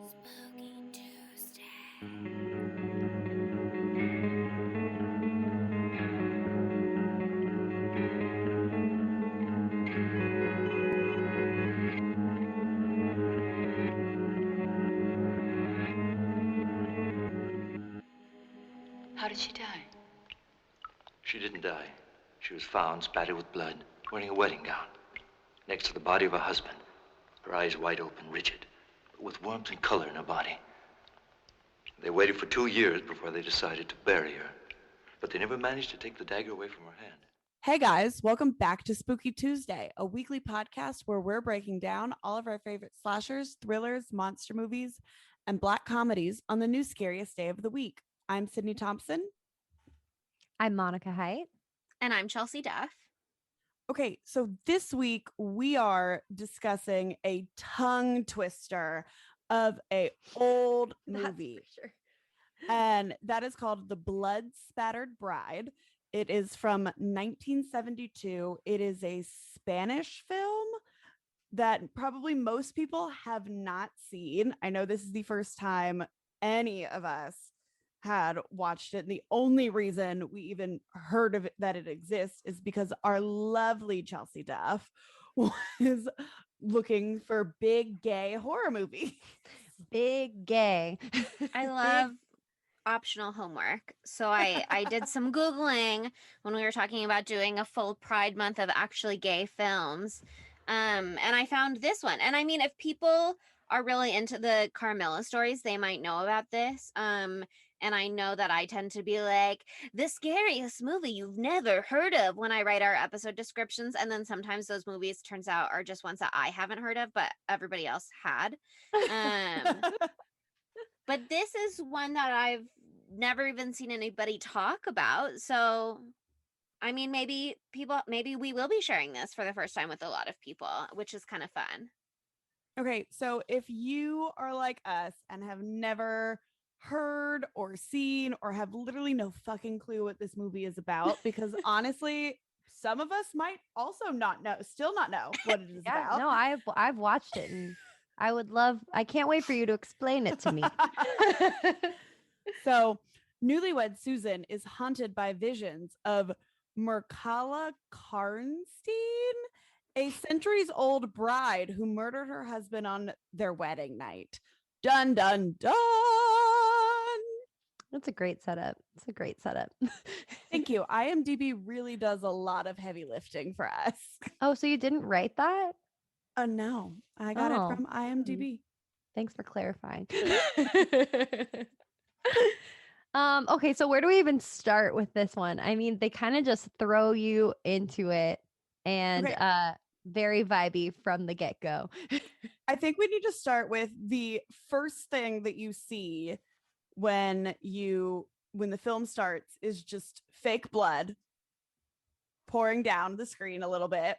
Spooky Tuesday. How did she die? She didn't die. She was found spattered with blood, wearing a wedding gown, next to the body of her husband, her eyes wide open, rigid, but with warmth and color in her body. They waited for 2 years before they decided to bury her, but they never managed to take the dagger away from her hand. Hey guys, welcome back to Spooky Tuesday, a weekly podcast where we're breaking down all of our favorite slashers, thrillers, monster movies, and black comedies on the new scariest day of the week. I'm Sydney Thompson. I'm Monica Height. And I'm Chelsea Duff. Okay, so this week we are discussing a tongue twister of a old movie. That's for sure. And that is called The Blood Spattered Bride. It is from 1972. It is a Spanish film that probably most people have not seen. I know this is the first time any of us had watched it. And the only reason we even heard of it, that it exists, is because our lovely Chelsea Duff was looking for big gay horror movie. Big gay. I love optional homework. So I did some Googling when we were talking about doing a full Pride Month of actually gay films. And I found this one. And I mean, if people are really into the Carmilla stories, they might know about this. And I know that I tend to be like, the scariest movie you've never heard of when I write our episode descriptions. And then sometimes those movies turns out are just ones that I haven't heard of, but everybody else had. But this is one that I've never even seen anybody talk about. So, I mean, maybe we will be sharing this for the first time with a lot of people, which is kind of fun. Okay, so if you are like us and have never heard or seen or have literally no fucking clue what this movie is about, because honestly, some of us might also still not know what it is about. No, I've watched it and I can't wait for you to explain it to me. So, newlywed Susan is haunted by visions of Mircalla Karnstein, a centuries-old bride who murdered her husband on their wedding night. Dun, dun, dun. That's a great setup. Thank you. IMDb really does a lot of heavy lifting for us. Oh, so you didn't write that? No, I got it from IMDb. Thanks for clarifying. Okay, so where do we even start with this one? I mean, they kind of just throw you into it and very vibey from the get-go. I think we need to start with the first thing that you see when the film starts is just fake blood pouring down the screen a little bit.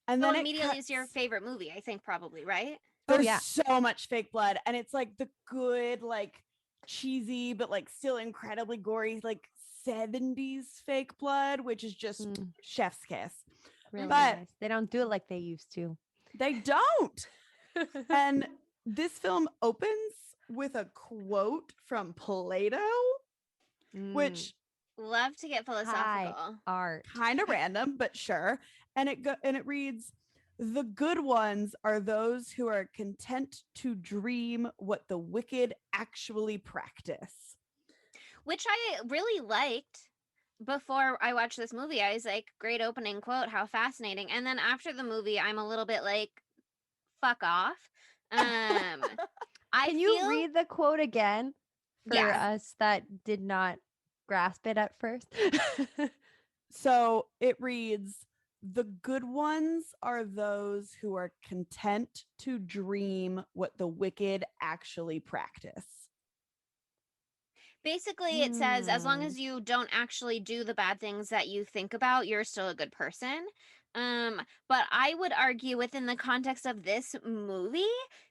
And then immediately is your favorite movie, I think, probably, right? There's so much fake blood, and it's like the good, like cheesy, but like still incredibly gory, like 70s fake blood, which is just chef's kiss. Really but nice. They don't do it like they used to. They don't. And this film opens with a quote from Plato, which love to get philosophical. Art. Kind of random, but sure. And it reads, "The good ones are those who are content to dream what the wicked actually practice." Which I really liked. Before I watched this movie, I was like, great opening quote, how fascinating. And then after the movie, I'm a little bit like, fuck off. Can you read the quote again for us that did not grasp it at first? So it reads, "The good ones are those who are content to dream what the wicked actually practice." Basically, it says, as long as you don't actually do the bad things that you think about, you're still a good person. But I would argue within the context of this movie,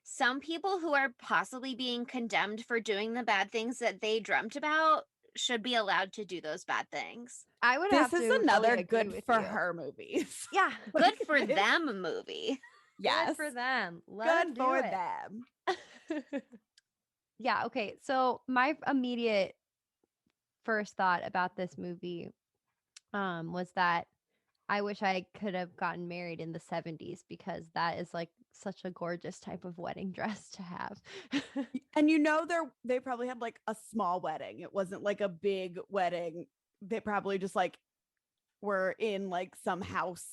some people who are possibly being condemned for doing the bad things that they dreamt about should be allowed to do those bad things. This is another good for her movies. Yeah, good for them movie. Yes. Good for them. Good for them. Yeah, okay. So my immediate first thought about this movie was that I wish I could have gotten married in the 70s because that is like such a gorgeous type of wedding dress to have. And they probably had like a small wedding. It wasn't like a big wedding. They probably just like were in like some house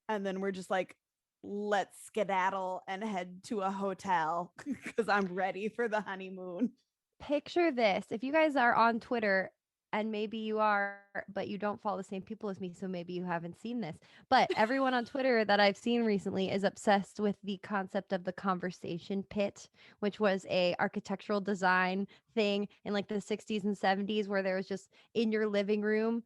and then we're just like, let's skedaddle and head to a hotel because I'm ready for the honeymoon. Picture this. If you guys are on Twitter, and maybe you are, but you don't follow the same people as me, so maybe you haven't seen this. But everyone on Twitter that I've seen recently is obsessed with the concept of the conversation pit, which was a architectural design thing in like the 60s and 70s where there was just in your living room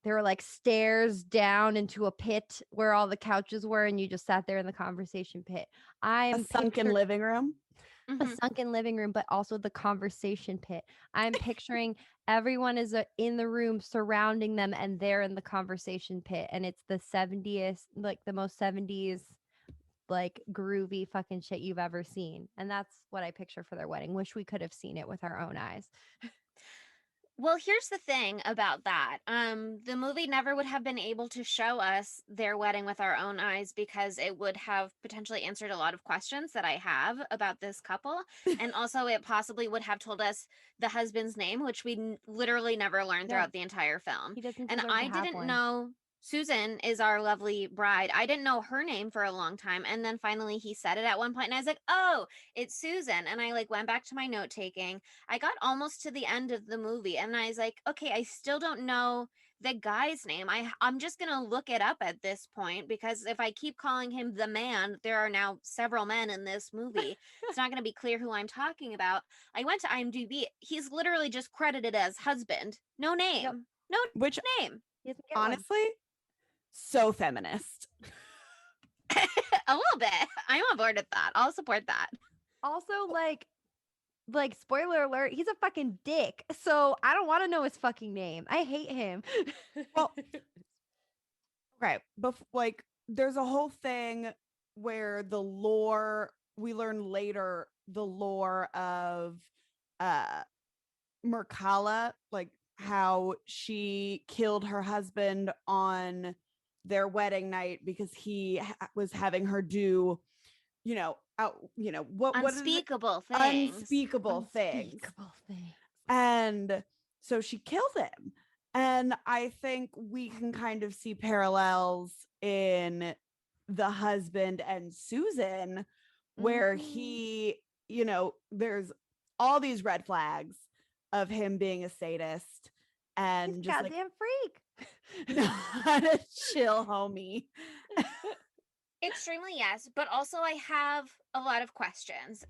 there were like stairs down into a pit where all the couches were and you just sat there in the conversation pit. I A am sunken living room. a Mhm. sunken living room, but also the conversation pit. I'm picturing everyone is in the room surrounding them and they're in the conversation pit. And it's the 70s, like the most 70s, like groovy fucking shit you've ever seen. And that's what I picture for their wedding. Wish we could have seen it with our own eyes. Well, here's the thing about that. The movie never would have been able to show us their wedding with our own eyes because it would have potentially answered a lot of questions that I have about this couple. And also, it possibly would have told us the husband's name, which we literally never learned No, throughout the entire film. he doesn't And deserve to I have didn't one. know Susan is our lovely bride. I didn't know her name for a long time. And then finally he said it at one point, and I was like, oh, it's Susan. And I like went back to my note taking. I got almost to the end of the movie and I was like, okay, I still don't know the guy's name. I'm just going to look it up at this point because if I keep calling him the man, there are now several men in this movie. It's not going to be clear who I'm talking about. I went to IMDb. He's literally just credited as husband. No name. Yep. No Which name. He doesn't get one. honestly, so feminist. A little bit. I'm on board with that. I'll support that. Also, like spoiler alert, he's a fucking dick. So I don't want to know his fucking name. I hate him. Well, okay, like there's a whole thing where the lore we learn later the lore of uh Merkala, like how she killed her husband on their wedding night because he was having her do, what is it? Unspeakable things. Unspeakable things. Unspeakable things. And so she killed him. And I think we can kind of see parallels in the husband and Susan, where he, there's all these red flags of him being a sadist and He's a just goddamn freak. not a chill homie. Extremely yes, but also I have a lot of questions.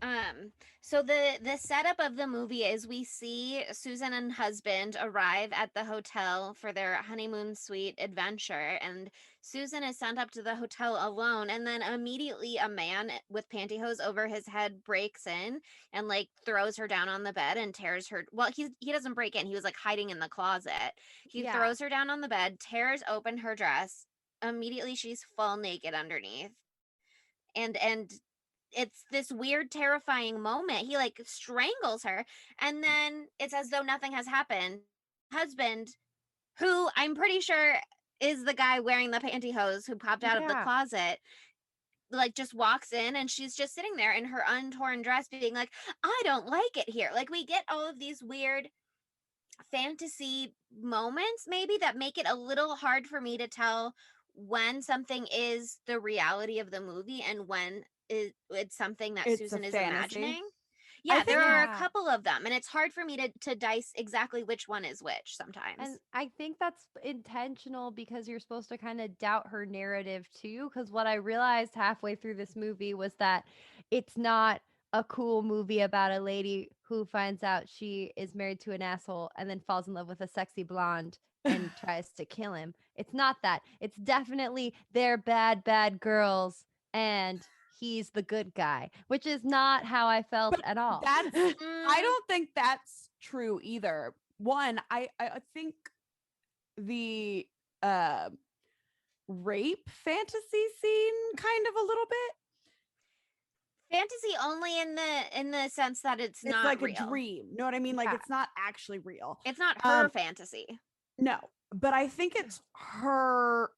So the setup of the movie is we see Susan and husband arrive at the hotel for their honeymoon suite adventure, and Susan is sent up to the hotel alone, and then immediately a man with pantyhose over his head breaks in and like throws her down on the bed and tears her. Well, he doesn't break in; he was like hiding in the closet. He Yeah. throws her down on the bed, tears open her dress. Immediately she's full naked underneath, and it's this weird terrifying moment. He like strangles her, and then it's as though nothing has happened. Husband, who I'm pretty sure is the guy wearing the pantyhose who popped out of the Yeah. closet, like just walks in and she's just sitting there in her untorn dress being like, I don't like it here. Like we get all of these weird fantasy moments maybe that make it a little hard for me to tell when something is the reality of the movie and when it's something that It's a Susan is fantasy. imagining. I Yeah, think- there are a Yeah. couple of them, and it's hard for me to dice exactly which one is which sometimes. And I think that's intentional because you're supposed to kind of doubt her narrative too. Because what I realized halfway through this movie was that it's not a cool movie about a lady who finds out she is married to an asshole and then falls in love with a sexy blonde and tries to kill him. It's not that. It's definitely they're bad, bad girls and he's the good guy, which is not how I felt But at all. I Mm, don't think that's true either. One, I think the rape fantasy scene kind of a little bit. fantasy only in the sense that it's not like real. a dream. Know what I mean? Like Yeah. it's not actually real. It's not her fantasy. No, but I think it's her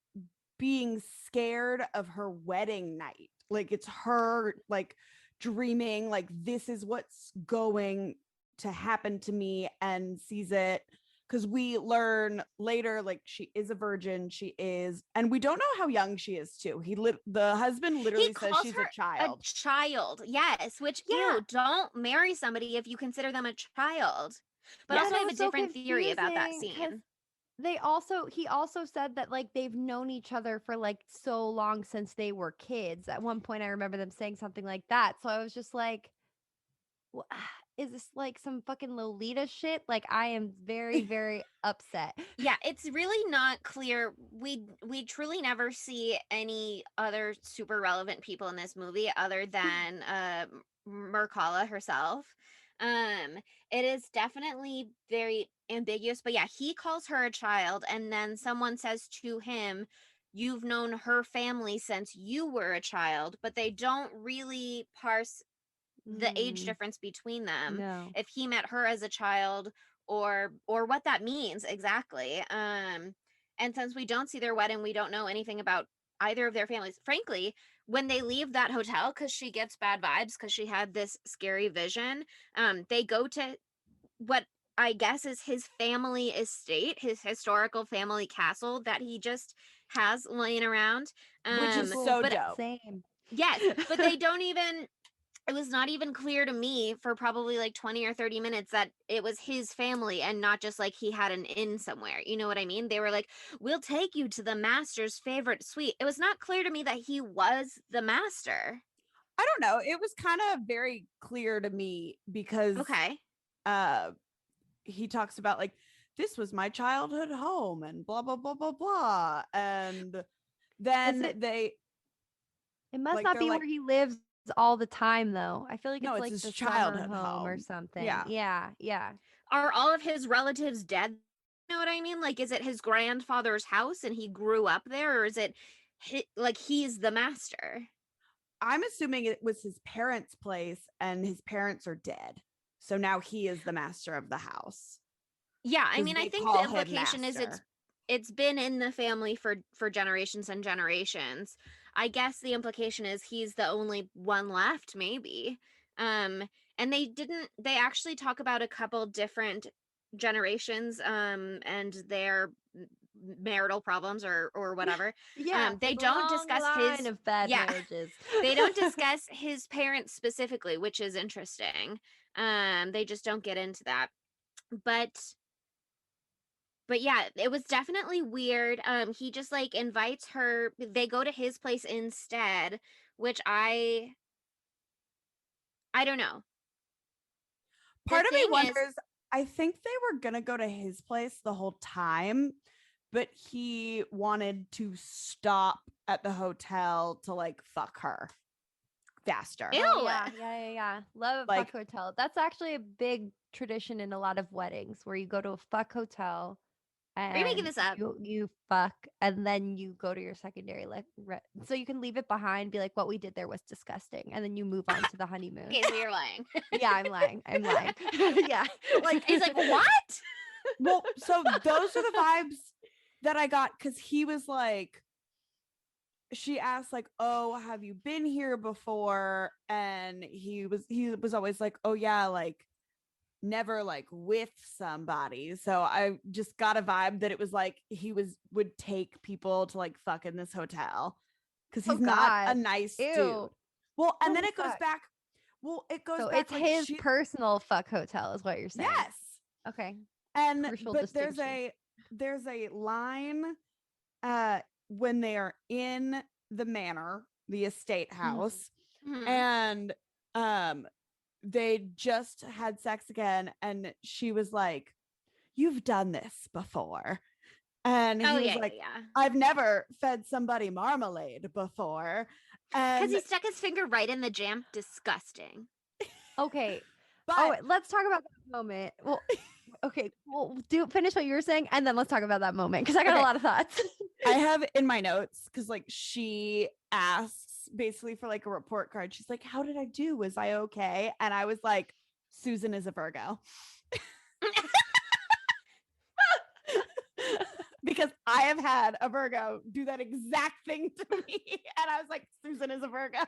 being scared of her wedding night. Like it's her like dreaming like this is what's going to happen to me, and sees it because we learn later like she is a virgin. She is, and we don't know how young she is too. The husband literally says calls she's her a child. A child, yes. Which ew, don't marry somebody if you consider them a child. But Yeah. also, I have a It's so different theory about that confusing 'cause scene. he also said that like they've known each other for like so long since they were kids. At one point I remember them saying something like that. So I was just like, is this like some fucking Lolita shit? Like I am very, very upset. Yeah, it's really not clear. We truly never see any other super relevant people in this movie other than Merkala herself. It is definitely very ambiguous, but yeah, he calls her a child, and then someone says to him, "You've known her family since you were a child," but they don't really parse the age Mm, difference between them, no. if he met her as a child or what that means exactly. And since we don't see their wedding, we don't know anything about either of their families. Frankly, when they leave that hotel, because she gets bad vibes because she had this scary vision, they go to what I guess is his family estate, his historical family castle that he just has laying around. Which is Cool. so But dope. Same. yes, but they don't even, it was not even clear to me for probably like 20 or 30 minutes that it was his family and not just like he had an inn somewhere. You know what I mean? They were like, "We'll take you to the master's favorite suite." It was not clear to me that he was the master. I don't know. It was kind of very clear to me because Okay. he talks about like this was my childhood home and blah blah blah blah blah, and then It must like, not they're be like, where he lives all the time though. I feel like no, it's it's like his the summer childhood home or home. something. Yeah. Yeah, yeah. Are all of his relatives dead? You know what I mean? Like, is it his grandfather's house and he grew up there, or is it like he's the master? I'm assuming it was his parents' place and his parents are dead, so now he is the master of the house. Yeah, I 'Cause mean, I they think call the him implication is master. it's been in the family for generations and generations. I guess the implication is he's the only one left, maybe. And they actually talk about a couple different generations and their marital problems or whatever. Yeah. They the don't long discuss line his of bad yeah, marriages. they don't discuss his parents specifically, which is interesting. They just don't get into that. But yeah, it was definitely weird. He just like invites her. They go to his place instead, which I don't know. The Part of me thing is, wonders, I think they were going to go to his place the whole time, but he wanted to stop at the hotel to like fuck her faster. ew. Oh, yeah. Love a Like- fuck hotel. That's actually a big tradition in a lot of weddings where you go to a fuck hotel and Are you making this up? you fuck and then you go to your secondary life. So you can leave it behind, be like, what we did there was disgusting. And then you move on to the honeymoon. Okay, so you're lying. Yeah, I'm lying. Yeah. Like he's like, what? Well, so those are the vibes that I got, because he was like, she asked like, "Oh, have you been here before?" And he was always like, "Oh yeah, like never like with somebody." So I just got a vibe that it was like he would take people to like fuck in this hotel because he's not a God. nice Ew. dude. Well, and then Holy it goes fuck. back. Well, it goes So back it's like his she, personal fuck hotel is what you're saying. yes. Okay. And Crucial but distinction. there's a line when they are in the manor, the estate house, Mhm. and they just had sex again, and she was like, "You've done this before." And he Oh was yeah, like, yeah. "I've never fed somebody marmalade before." Because And he stuck his finger right in the jam. Disgusting. Okay. but Oh, wait, let's talk about that moment. Well, okay. Well, finish what you were saying, and then let's talk about that moment because I got Okay. a lot of thoughts. I have in my notes, because like she asks basically for like a report card. She's like, how did I do? Was I okay? And I was like, Susan is a Virgo. Because I have had a Virgo do that exact thing to me. And I was like, Susan is a Virgo.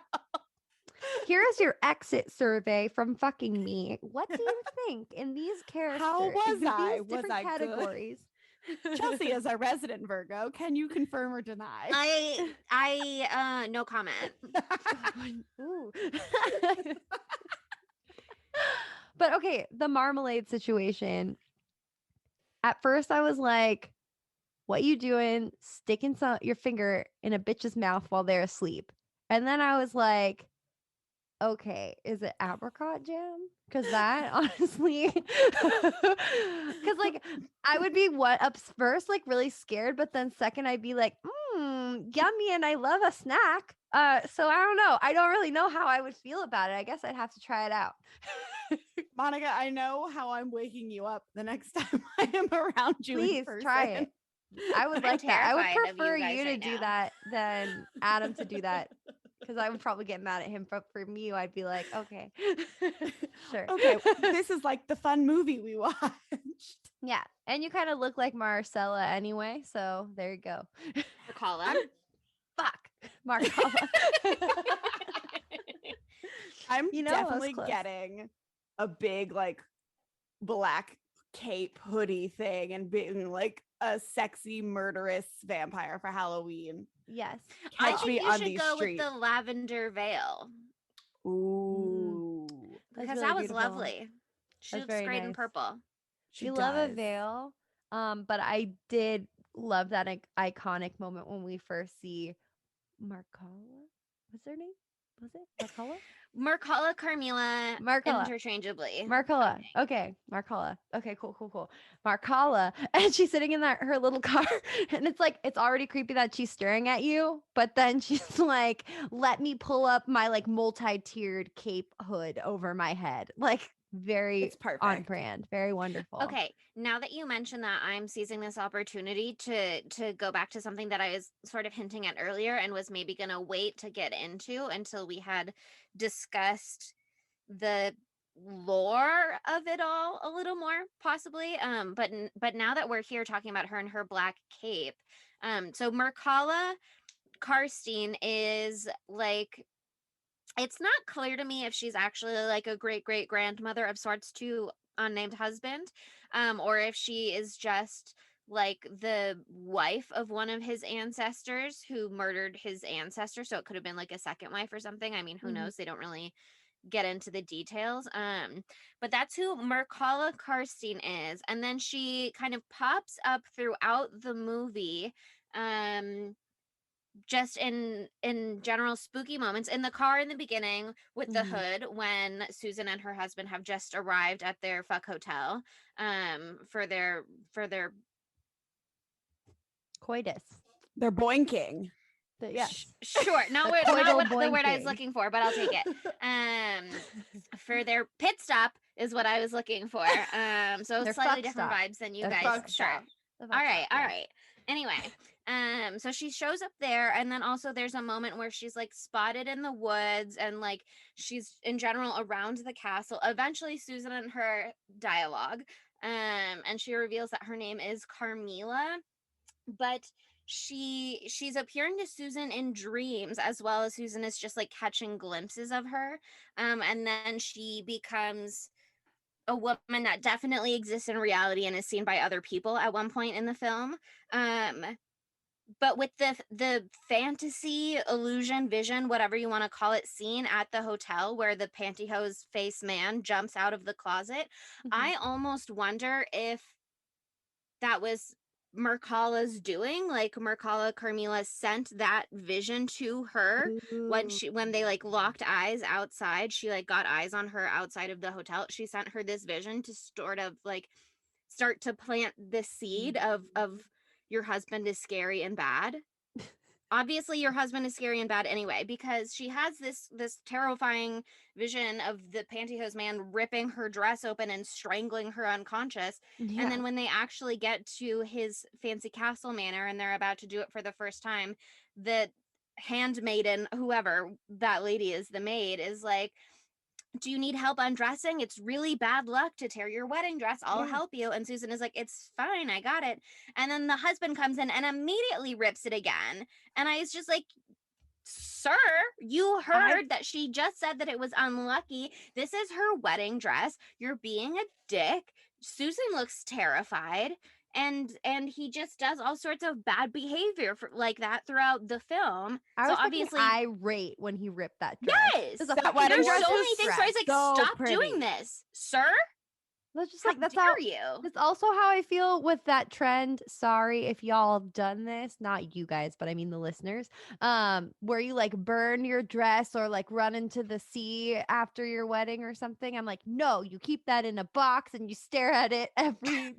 Here's your exit survey from fucking me. What do you think in these characters? How was these I? Was different I good? categories? Chelsea is our resident Virgo. Can you confirm or deny? I no comment. Ooh. But okay, the marmalade situation. At first, I was like, "What you doing? Sticking your finger in a bitch's mouth while they're asleep?" And then I was like, "Okay, is it apricot jam?" Because that honestly, because like I would be up first, like really scared, but then second, I'd be like, yummy, and I love a snack. So I don't know. I don't really know how I would feel about it. I guess I'd have to try it out. Monica, I know how I'm waking you up the next time I am around you. Please try it. I would I'm like that. I would terrified of you prefer guys you to right do now. that than Adam to do that. Because I would probably get mad at him. But for me, I'd be like, okay, sure. Okay, this is like the fun movie we watched. Yeah. And you kind of look like Marcella anyway. So there you go. Marcella. Fuck. Marcella. I'm You know, I was definitely close. getting a big like black cape hoodie thing and being like a sexy murderous vampire for Halloween. Yes. I Catch think me you on should these go streets. with the lavender veil Ooh. That's because really that was beautiful. lovely. She That's looks very great in nice. purple. She We love a does. veil. But I did love that iconic moment when we first see Marcella. What's her name? Was it Marcella? Marcella, Carmilla, Marcella. interchangeably. Marcella. Okay. Marcella. Okay, cool. Marcella. And she's sitting in her little car. And it's like, it's already creepy that she's staring at you. But then she's like, let me pull up my like multi-tiered cape hood over my head. Like very It's perfect. on brand. Very wonderful. Okay, now that you mention that, I'm seizing this opportunity to go back to something that I was sort of hinting at earlier and was maybe going to wait to get into until we had discussed the lore of it all a little more possibly, but now that we're here talking about her and her black cape, so Merkala Karstein is like, it's not clear to me if she's actually like a great great grandmother of sorts to unnamed husband, or if she is just like the wife of one of his ancestors who murdered his ancestor. So it could have been like a second wife or something. I mean, who knows? They don't really get into the details. But that's who Merkala Karstein is. And then she kind of pops up throughout the movie. Just in general spooky moments in the car in the beginning with the hood when Susan and her husband have just arrived at their fuck hotel for their Coitus. They're boinking. Yes. Sure, not coital what the word I was boinking. looking for, but I'll take it. For their pit stop is what I was looking for. So Their slightly fuck different stop. vibes than you Their guys. fuck Sure. stop. All right. Anyway, so she shows up there, and then also there's a moment where she's like spotted in the woods, and like she's in general around the castle. Eventually, Susan and her dialogue, and she reveals that her name is Carmilla, but she's appearing to Susan in dreams, as well as Susan is just like catching glimpses of her, and then she becomes a woman that definitely exists in reality and is seen by other people at one point in the film. But with the fantasy illusion vision, whatever you want to call it, scene at the hotel where the pantyhose face man jumps out of the closet, I almost wonder if that was Merkala's doing. Like Merkala Carmilla sent that vision to her when they like locked eyes outside. She like got eyes on her outside of the hotel. She sent her this vision to sort of like start to plant the seed of your husband is scary and bad. Obviously your husband is scary and bad anyway, because she has this terrifying vision of the pantyhose man ripping her dress open and strangling her unconscious. Yeah. And then when they actually get to his fancy castle manor and they're about to do it for the first time, that handmaiden, whoever that lady is, the maid, is like, do you need help undressing? It's really bad luck to tear your wedding dress. I'll help you. And Susan is like, it's fine. I got it. And then the husband comes in and immediately rips it again. And I was just like, sir, you heard that she just said that it was unlucky. This is her wedding dress. You're being a dick. Susan looks terrified. And he just does all sorts of bad behavior like that throughout the film. I so was obviously irate when he ripped that dress. Yes, that wedding there's dress so was many things where he's like, so stop pretty. doing this, sir. That's just How like that's dare how you? That's also how I feel with that trend. Sorry if y'all have done this, not you guys, but I mean the listeners. Where you like burn your dress or like run into the sea after your wedding or something. I'm like, no, you keep that in a box and you stare at it every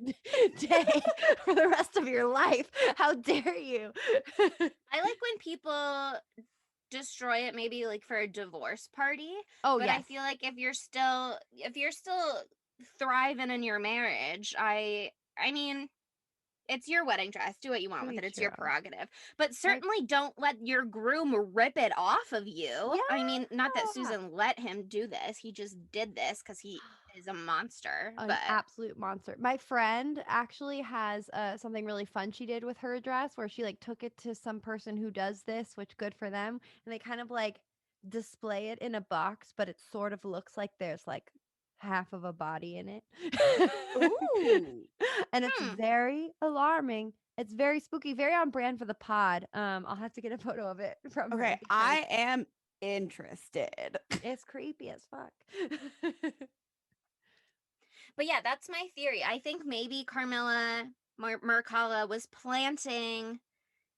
day for the rest of your life. How dare you? I like when people destroy it, maybe like for a divorce party. Oh but yes. I feel like if you're still thriving in your marriage, I mean, it's your wedding dress. Do what you want with it. It's your prerogative. But certainly don't let your groom rip it off of you. Yeah. I mean, not that Susan let him do this. He just did this because he is a monster. An absolute monster. My friend actually has something really fun she did with her dress where she like took it to some person who does this, which good for them. And they kind of like display it in a box, but it sort of looks like there's like half of a body in it. Ooh. And it's very alarming. It's very spooky, very on brand for the pod. I'll have to get a photo of it from her. Okay, because I am interested. it's creepy as fuck. But yeah, that's my theory. I think maybe Carmilla Mercala was planting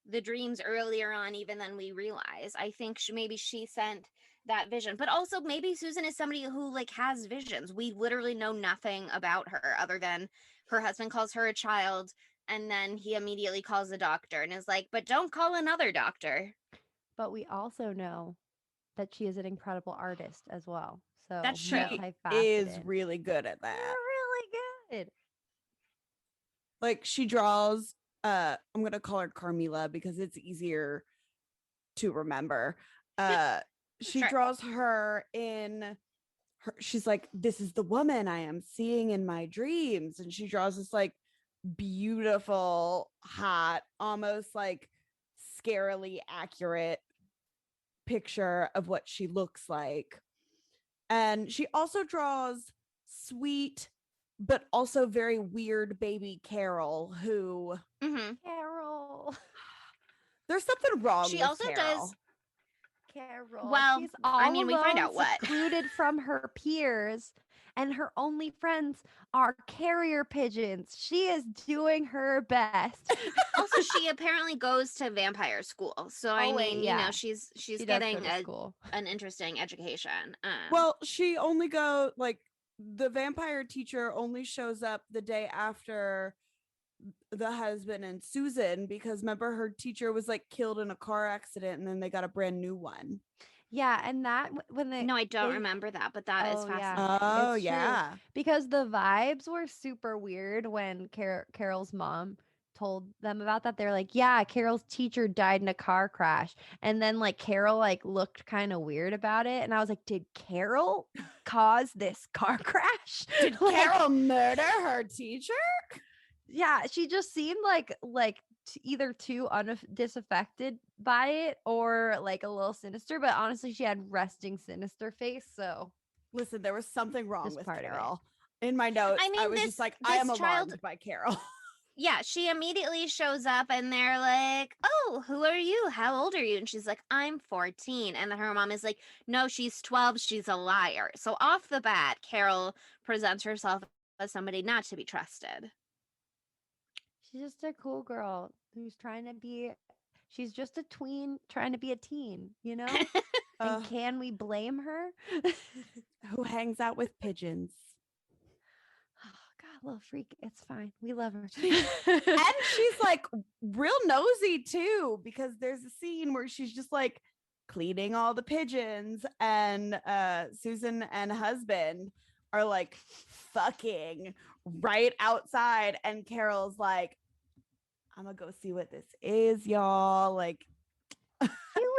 the dreams earlier on even than we realize. I think maybe she sent that vision. But also maybe Susan is somebody who like has visions. We literally know nothing about her other than her husband calls her a child and then he immediately calls the doctor and is like, but don't call another doctor. But we also know that she is an incredible artist as well. So that's true. Is really good at that. Really good. Like she draws, I'm gonna call her Carmilla because it's easier to remember. She draws her in her, she's like, this is the woman I am seeing in my dreams. And she draws this like beautiful, hot, almost like scarily accurate picture of what she looks like. And she also draws sweet but also very weird baby Carol, who Carol. There's something wrong. She with also Carol. does Carol. Well, she's all I mean, we find out what. secluded from her peers, and her only friends are carrier pigeons. She is doing her best. Also, she apparently goes to vampire school, so I mean, you know, she's getting an interesting education. Well, she only the vampire teacher only shows up the day after the husband and Susan, because remember her teacher was like killed in a car accident and then they got a brand new one. Yeah, and that when I don't remember that, but that is fascinating. Oh yeah, because the vibes were super weird when Carol's mom told them about that. They're like, yeah, Carol's teacher died in a car crash. And then like Carol like looked kind of weird about it. And I was like, did Carol cause this car crash? Did Carol murder her teacher? Yeah, she just seemed like either too disaffected by it or like a little sinister. But honestly, she had resting sinister face. So listen, there was something wrong with Carol. In my notes, I was just like, I am alarmed by Carol. Yeah, she immediately shows up and they're like, oh, who are you? How old are you? And she's like, I'm 14. And then her mom is like, no, she's 12. She's a liar. So off the bat, Carol presents herself as somebody not to be trusted. She's just a cool girl who's she's just a tween trying to be a teen, you know? And can we blame her? Who hangs out with pigeons. Little freak. It's fine. We love her. And she's like real nosy too, because there's a scene where she's just like cleaning all the pigeons and Susan and husband are like fucking right outside and Carol's like, I'm gonna go see what this is, y'all. Like she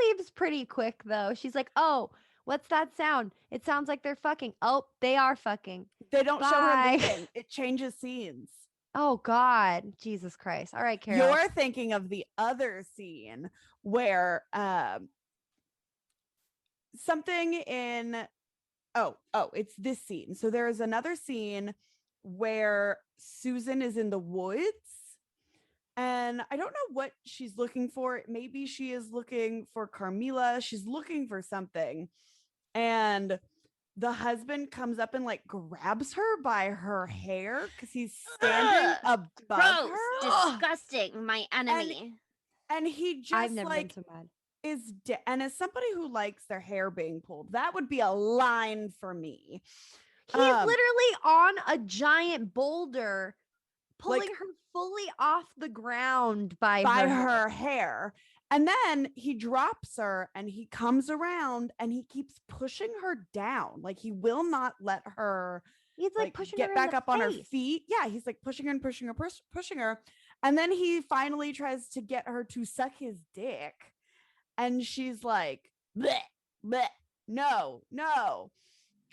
leaves pretty quick though. She's like, "Oh, what's that sound? It sounds like they're fucking. Oh, they are fucking. They don't show her Bye." leaving. It changes scenes. Oh God, Jesus Christ! All right, Carol. You're thinking of the other scene where something in it's this scene. So there is another scene where Susan is in the woods, and I don't know what she's looking for. Maybe she is looking for Carmilla. She's looking for something, and the husband comes up and like grabs her by her hair because he's standing above Gross, her. disgusting, my enemy. And he just I've never like been so mad. and as somebody who likes their hair being pulled, that would be a line for me. He's literally on a giant boulder, pulling Like- her fully off the ground by her hair. And then he drops her and he comes around and he keeps pushing her down. Like he will not let her He's like pushing get her back in the up on her face. feet. Yeah, he's like pushing her and pushing her, pushing her. And then he finally tries to get her to suck his dick. And she's like, bleh, bleh, no.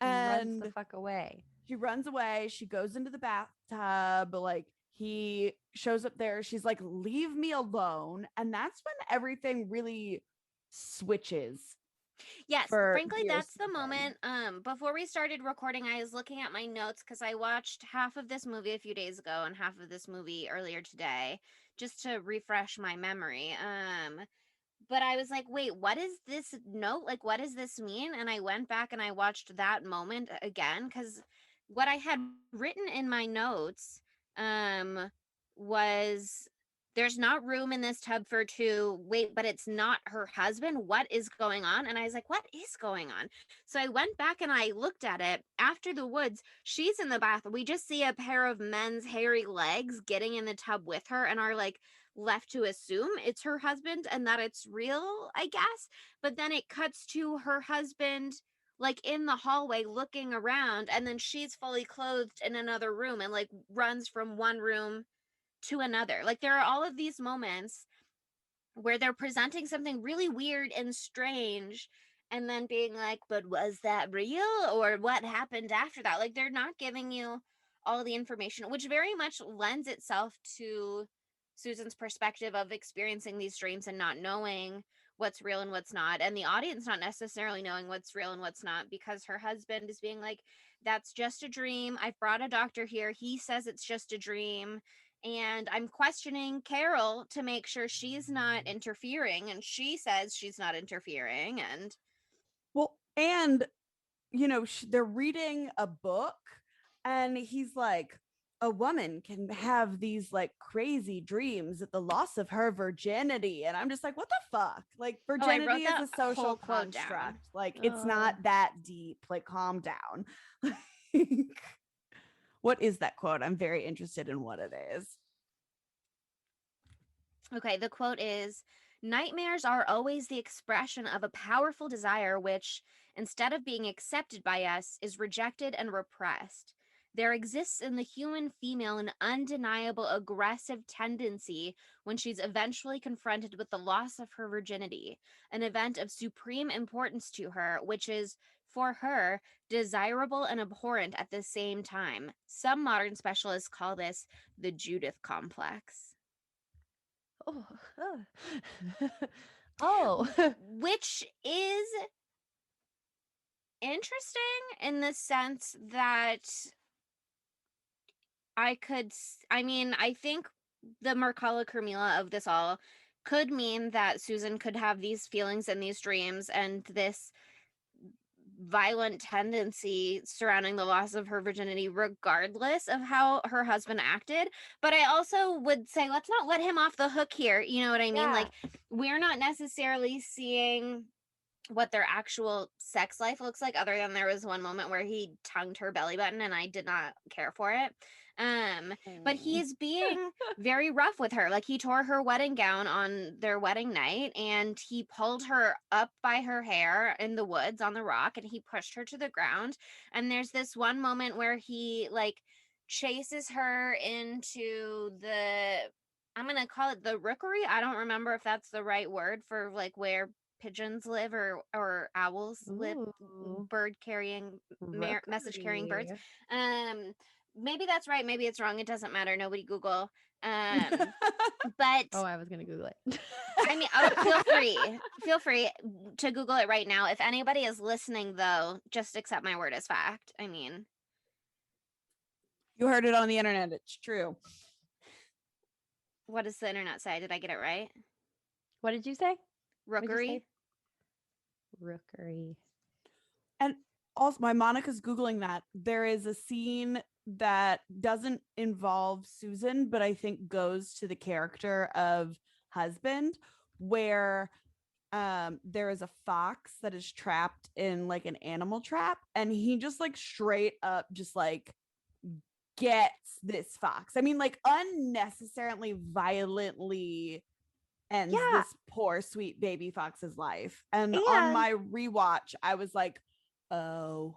And runs the And fuck away. she runs away. She goes into the bathtub. Like he shows up there. She's like, leave me alone. And that's when everything really switches. Yes, for frankly, dear that's the Susan. moment. Before we started recording, I was looking at my notes because I watched half of this movie a few days ago and half of this movie earlier today, just to refresh my memory. But I was like, wait, what is this note? Like, what does this mean? And I went back and I watched that moment again because what I had written in my notes was there's not room in this tub for two. Wait, but it's not her husband. What is going on? And I was like, what is going on? So I went back and I looked at it. After the woods, she's in the bath. We just see a pair of men's hairy legs getting in the tub with her and are like left to assume it's her husband and that it's real, I guess. But then it cuts to her husband like in the hallway looking around, and then she's fully clothed in another room and like runs from one room to another. Like there are all of these moments where they're presenting something really weird and strange and then being like, but was that real, or what happened after that? Like they're not giving you all the information, which very much lends itself to Susan's perspective of experiencing these dreams and not knowing what's real and what's not, and the audience not necessarily knowing what's real and what's not, because her husband is being like, that's just a dream. I've brought a doctor here. He says it's just a dream. And I'm questioning Carol to make sure she's not interfering. And she says she's not interfering. And Well, and they're reading a book, and he's like, a woman can have these like crazy dreams at the loss of her virginity. And I'm just like, what the fuck? Like, virginity is a social whole quote down. construct. Like, it's not that deep. Like, calm down. Like, what is that quote? I'm very interested in what it is. Okay, the quote is, nightmares are always the expression of a powerful desire which, instead of being accepted by us, is rejected and repressed. There exists in the human female an undeniable aggressive tendency when she's eventually confronted with the loss of her virginity, an event of supreme importance to her, which is, for her, desirable and abhorrent at the same time. Some modern specialists call this the Judith complex. Oh. Oh. Which is interesting in the sense that I think the Mercala Carmilla of this all could mean that Susan could have these feelings and these dreams and this violent tendency surrounding the loss of her virginity regardless of how her husband acted. But I also would say, let's not let him off the hook here. You know what I mean? Yeah. Like, we're not necessarily seeing what their actual sex life looks like, other than there was one moment where he tongued her belly button and I did not care for it. But he's being very rough with her. Like, he tore her wedding gown on their wedding night and he pulled her up by her hair in the woods on the rock and he pushed her to the ground. And there's this one moment where he like chases her into the, I'm gonna call it the rookery. I don't remember if that's the right word for like where pigeons live or owls live, Ooh, bird carrying message carrying birds. rookery. Maybe that's right, maybe it's wrong, it doesn't matter, nobody Google. But Oh, I was gonna Google it. I mean, feel free to Google it right now. If anybody is listening, though, just accept my word as fact. I mean, You heard it on the internet. It's true. what does the internet say? Did I get it right? What did you say? What'd you Rookery. say? Rookery. And also, my Monica's Googling that. There is a scene that doesn't involve Susan, but I think goes to the character of husband, where there is a fox that is trapped in like an animal trap, and he just like straight up just like gets this fox. I mean, like unnecessarily violently ends this poor sweet baby fox's life. And on my rewatch, I was like, oh.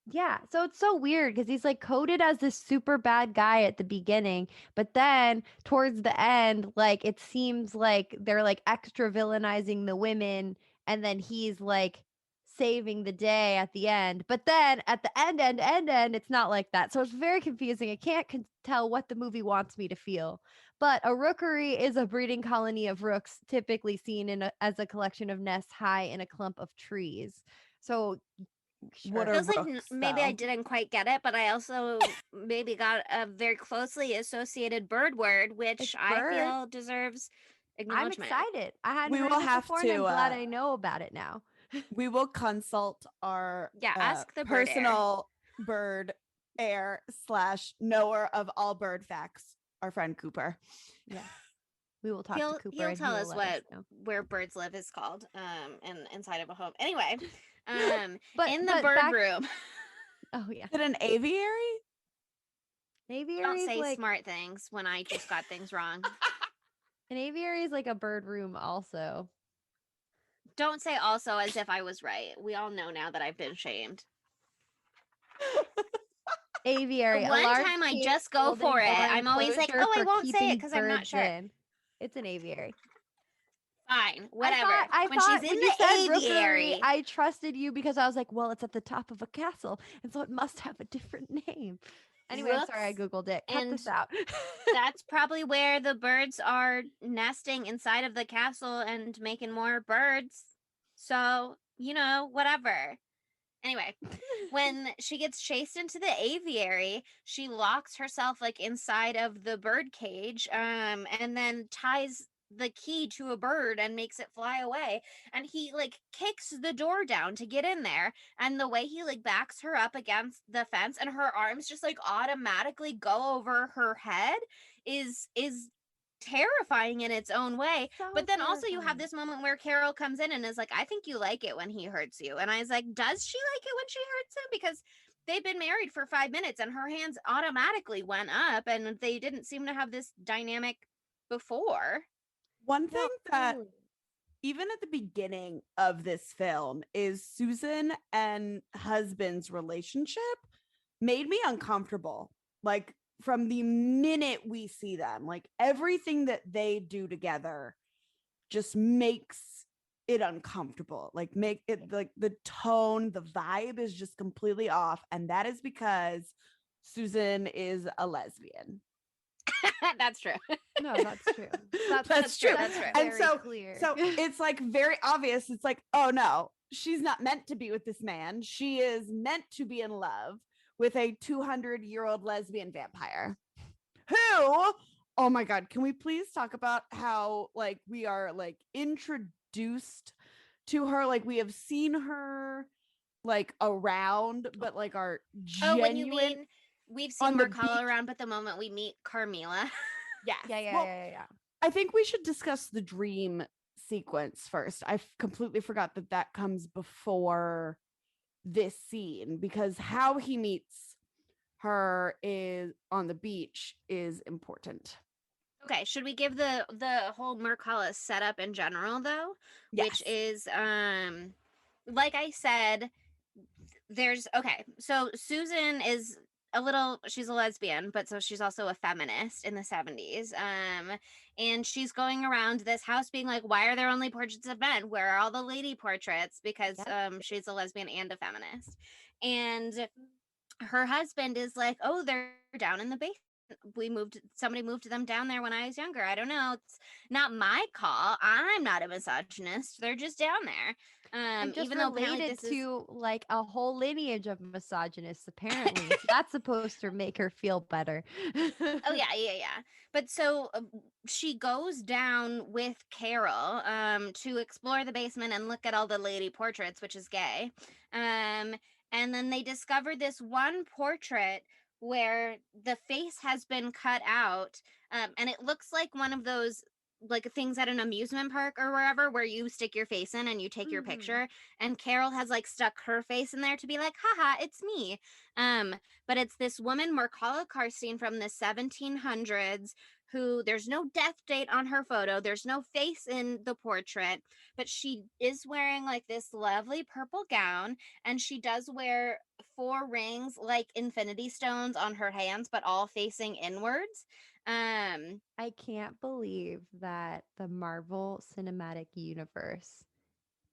Yeah, so it's so weird because he's like coded as this super bad guy at the beginning, but then towards the end, like it seems like they're like extra villainizing the women, and then he's like saving the day at the end. But then at the end, it's not like that. So it's very confusing. I can't tell what the movie wants me to feel. But a rookery is a breeding colony of rooks, typically seen as a collection of nests high in a clump of trees. So What are Feels like rooks, maybe I though? didn't quite get it, but I also maybe got a very closely associated bird word, which It's I bird. feel deserves I'm acknowledgement. excited. I hadn't We heard will of it have before, and I'm to, glad I know about it now. We will consult our Ask the bird personal bird air / knower of all bird facts, our friend Cooper. Yeah. We will talk to Cooper. He'll and tell he us will let us what know. where birds live is called inside of a home. Anyway, But in the bird room. Oh yeah. Is it an aviary? Aviary Don't is say like smart things when I just got things wrong. an aviary is like a bird room also. Don't say also as if I was right. We all know now that I've been shamed. Aviary. One a large time I cage just go holding for it. or I'm always like, enclosure oh, I for won't say it keeping because I'm not birds sure. in. It's an aviary. Fine, whatever. I when thought she's in when you the said rookery, aviary, I trusted you because I was like, well, it's at the top of a castle, and so it must have a different name. Anyway, I'm sorry I Rooks googled it. Cut this and out. that's probably where the birds are nesting inside of the castle and making more birds. So, whatever. Anyway, when she gets chased into the aviary, she locks herself like inside of the bird cage, and then ties the key to a bird and makes it fly away. And he like kicks the door down to get in there. And the way he like backs her up against the fence and her arms just like automatically go over her head is terrifying in its own way. So But then also you have terrifying. this moment where Carol comes in and is like, I think you like it when he hurts you. And I was like, does she like it when she hurts him? Because they've been married for 5 minutes and her hands automatically went up and they didn't seem to have this dynamic before. One thing that totally. even at the beginning of this film is Susan and husband's relationship made me uncomfortable. Like from the minute we see them, like everything that they do together just makes it uncomfortable. Like make it like the tone, the vibe is just completely off. And that is because Susan is a lesbian. That's true. No, that's true. That's true. That's true. And Very so clear. so it's like very obvious. It's like, oh no, she's not meant to be with this man. She is meant to be in love with a 200-year-old lesbian vampire who, oh my god, can we please talk about how like we are like introduced to her, like we have seen her like around, but like our genuine when you mean we've seen on the Marcella beach. around, but the moment we meet Carmilla. Yes. Yeah. Well, I think we should discuss the dream sequence first. I completely forgot that comes before this scene, because how he meets her is on the beach is important. Okay, should we give the whole Mercala setup in general though? Yes. Which is like I said, so Susan is she's a lesbian, but so she's also a feminist in the 70s. And she's going around this house being like, why are there only portraits of men? Where are all the lady portraits? Because she's a lesbian and a feminist. And her husband is like, oh, they're down in the basement. Somebody moved them down there when I was younger. I don't know. It's not my call. I'm not a misogynist. They're just down there. I'm just Even though apparently related this to like a whole lineage of misogynists, apparently. So that's supposed to make her feel better. Oh yeah. But so she goes down with Carol to explore the basement and look at all the lady portraits, which is gay. And then they discover this one portrait where the face has been cut out, and it looks like one of those like things at an amusement park or wherever where you stick your face in and you take your picture, and Carol has like stuck her face in there to be like, haha, it's me. But it's this woman, Mercala Karstein, from the 1700s, who there's no death date on her photo. There's no face in the portrait, but she is wearing like this lovely purple gown, and she does wear 4 rings like infinity stones on her hands, but all facing inwards. I can't believe that the Marvel Cinematic Universe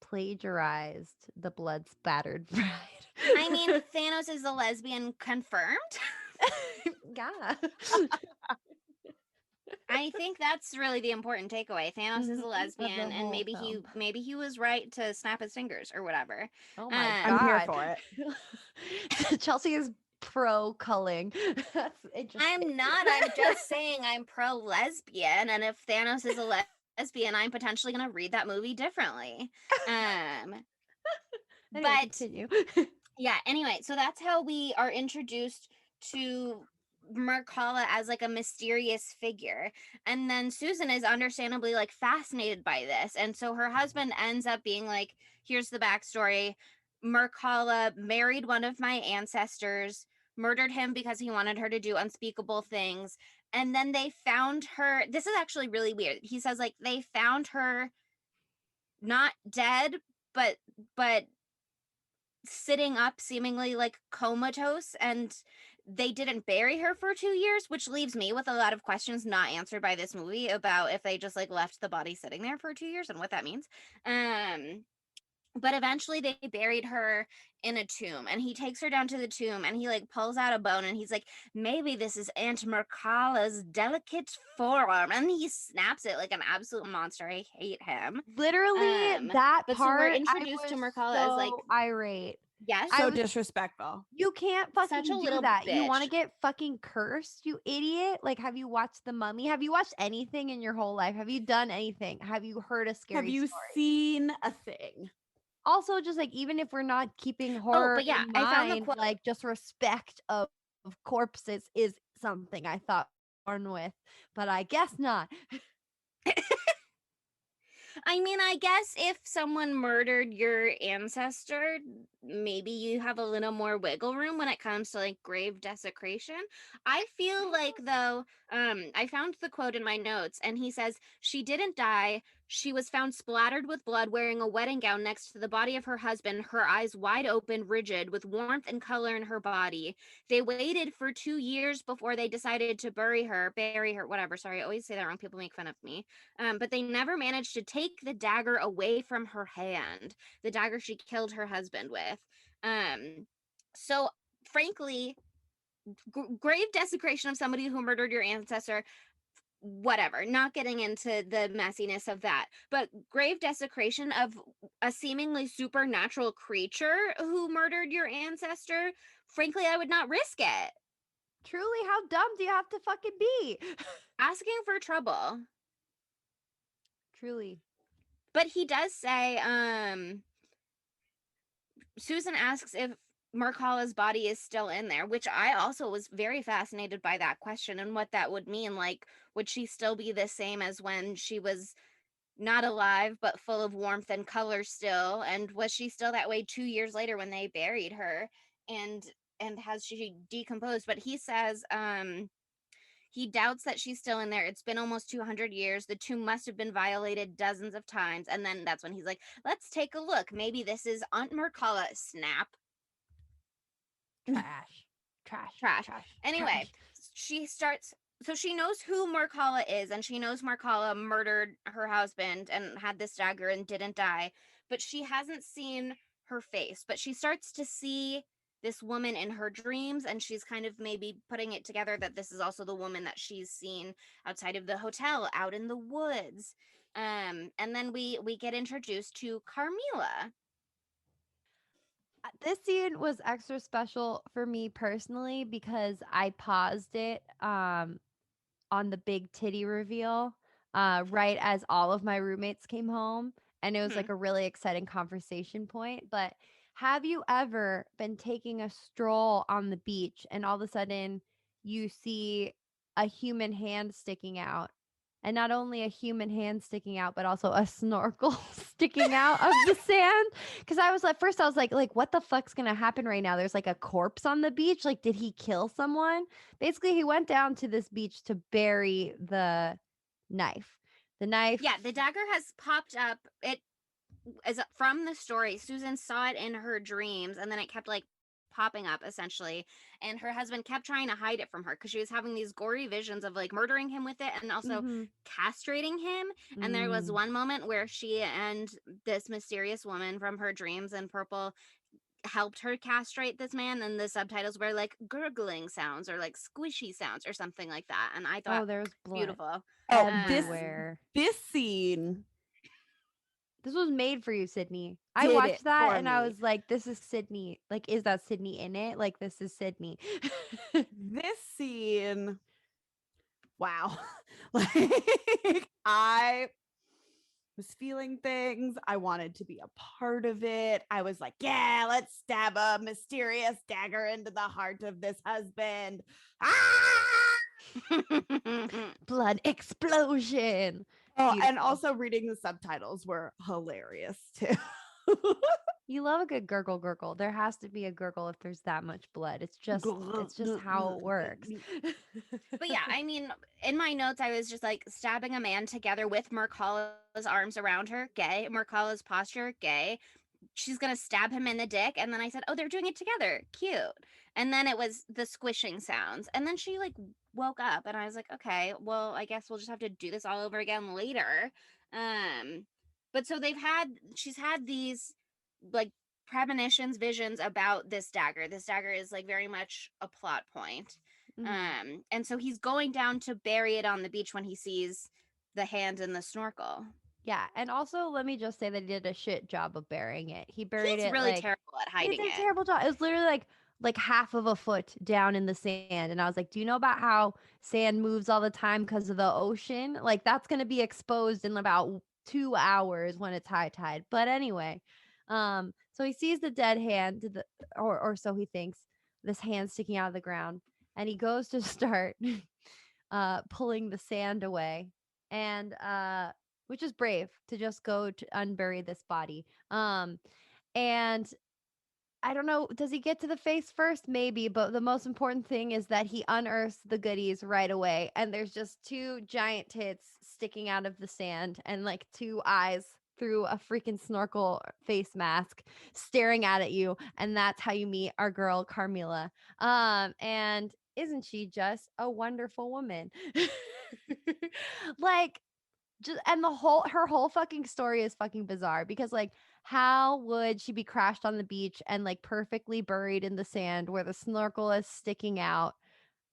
plagiarized the Blood Spattered Bride. I mean, Thanos is a lesbian confirmed. Yeah. I think that's really the important takeaway. Thanos is a lesbian, and maybe he was right to snap his fingers or whatever. Oh my God. I'm here for it. Chelsea is pro culling. That's interesting. I'm not. I'm just saying I'm pro lesbian, and if Thanos is a lesbian, I'm potentially going to read that movie differently. Anyway, But continue. yeah. Anyway, so that's how we are introduced to Mercala as like a mysterious figure, and then Susan is understandably like fascinated by this, and so her husband ends up being like, here's the backstory. Mercala married one of my ancestors, murdered him because he wanted her to do unspeakable things, and then they found her. This is actually really weird. He says like they found her not dead, but sitting up, seemingly like comatose, and they didn't bury her for 2 years, which leaves me with a lot of questions not answered by this movie about if they just like left the body sitting there for 2 years and what that means. But eventually they buried her in a tomb, and he takes her down to the tomb and he like pulls out a bone and he's like, maybe this is Aunt Mercala's delicate forearm, and he snaps it like an absolute monster. I hate him. Literally, that but part, so we're introduced to Mercala as like irate. Yes. So disrespectful. You can't fucking Such a do little that. You want to bitch. get fucking cursed, you idiot? Like, have you watched The Mummy? Have you watched anything in your whole life? Have you done anything? Have you heard a scary Have you story? seen a thing? Also, just like, even if we're not keeping horror but yeah, in I found the mind, quote. like, just respect of corpses is something I thought born with, but I guess not. I mean, I guess if someone murdered your ancestor, maybe you have a little more wiggle room when it comes to like grave desecration. I feel like though, I found the quote in my notes, and he says, she didn't die. She was found splattered with blood, wearing a wedding gown next to the body of her husband, her eyes wide open, rigid, with warmth and color in her body. They waited for 2 years before they decided to bury her, whatever. Sorry, I always say that wrong. People make fun of me. But they never managed to take the dagger away from her hand, the dagger she killed her husband with. So, frankly, grave desecration of somebody who murdered your ancestor, whatever, not getting into the messiness of that, but grave desecration of a seemingly supernatural creature who murdered your ancestor, frankly, I would not risk it. Truly, how dumb do you have to fucking be? Asking for trouble. Truly. But he does say, Susan asks if Mercala's body is still in there, which I also was very fascinated by that question and what that would mean. Like, would she still be the same as when she was not alive, but full of warmth and color still? And was she still that way 2 years later when they buried her? And has she decomposed? But he says, he doubts that she's still in there. It's been almost 200 years. The tomb must have been violated dozens of times. And then that's when he's like, let's take a look. Maybe this is Aunt Mercala. Snap. Trash. Trash. Anyway, she starts. So she knows who Markala is, and she knows Markala murdered her husband and had this dagger and didn't die, but she hasn't seen her face. But she starts to see this woman in her dreams, and she's kind of maybe putting it together that this is also the woman that she's seen outside of the hotel, out in the woods. And then we get introduced to Carmilla. This scene was extra special for me personally because I paused it on the big titty reveal right as all of my roommates came home, and it was like a really exciting conversation point. But have you ever been taking a stroll on the beach and all of a sudden you see a human hand sticking out, and not only a human hand sticking out but also a snorkel sticking out of the sand? Because I was like, first I was like what the fuck's gonna happen right now? There's like a corpse on the beach. Like, did he kill someone? Basically, he went down to this beach to bury the knife. The knife. Yeah, the dagger has popped up. It is from the story. Susan saw it in her dreams, and then it kept like popping up essentially. And her husband kept trying to hide it from her because she was having these gory visions of like murdering him with it and also castrating him. And there was one moment where she and this mysterious woman from her dreams in purple helped her castrate this man, and the subtitles were like gurgling sounds or like squishy sounds or something like that, and I thought there's blood beautiful. everywhere. This scene, this was made for you, Sydney. I Did watched it that for and I me. was like, this is Sydney. Like, is that Sydney in it? Like, this is Sydney. This scene, wow. Like, I was feeling things. I wanted to be a part of it. I was like, yeah, let's stab a mysterious dagger into the heart of this husband. Blood explosion. Oh, and Beautiful. also reading the subtitles were hilarious too. You love a good gurgle gurgle. There has to be a gurgle if there's that much blood. It's just how it works. But yeah, I mean, in my notes, I was just like stabbing a man together with Markalla's arms around her, gay. Markalla's posture, gay. She's gonna stab him in the dick, and then I said, "Oh, they're doing it together, cute." And then it was the squishing sounds, and then she like woke up, and I was like, "Okay, well, I guess we'll just have to do this all over again later." But so she's had these like premonitions, visions about this dagger. This dagger is like very much a plot point. And so he's going down to bury it on the beach when he sees the hand and the snorkel. Yeah, and also let me just say that he did a shit job of burying it. He buried He's it really like terrible at he hiding did a it. terrible job. It was literally like half of a foot down in the sand, and I was like, "Do you know about how sand moves all the time because of the ocean? Like that's going to be exposed in about 2 hours when it's high tide." But anyway, so he sees the dead hand or so he thinks, this hand sticking out of the ground, and he goes to start pulling the sand away, and which is brave to just go to unbury this body. And I don't know, does he get to the face first? Maybe, but the most important thing is that he unearths the goodies right away, and there's just two giant tits sticking out of the sand and like two eyes through a freaking snorkel face mask staring at you, and that's how you meet our girl Carmilla. And isn't she just a wonderful woman? Like, just, and her whole fucking story is fucking bizarre because like, how would she be crashed on the beach and like perfectly buried in the sand where the snorkel is sticking out?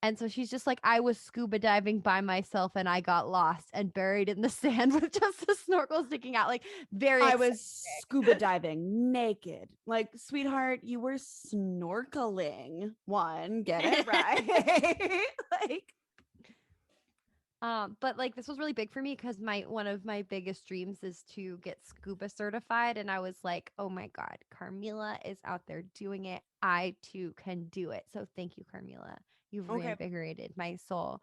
And so she's just like, I was scuba diving by myself and I got lost and buried in the sand with just the snorkel sticking out. Like, I was scuba diving naked. Like, sweetheart, you were snorkeling. One, get it right. Like, but like this was really big for me because one of my biggest dreams is to get scuba certified, and I was like, oh my god, Carmilla is out there doing it. I too can do it. So thank you, Carmilla. You've reinvigorated my soul.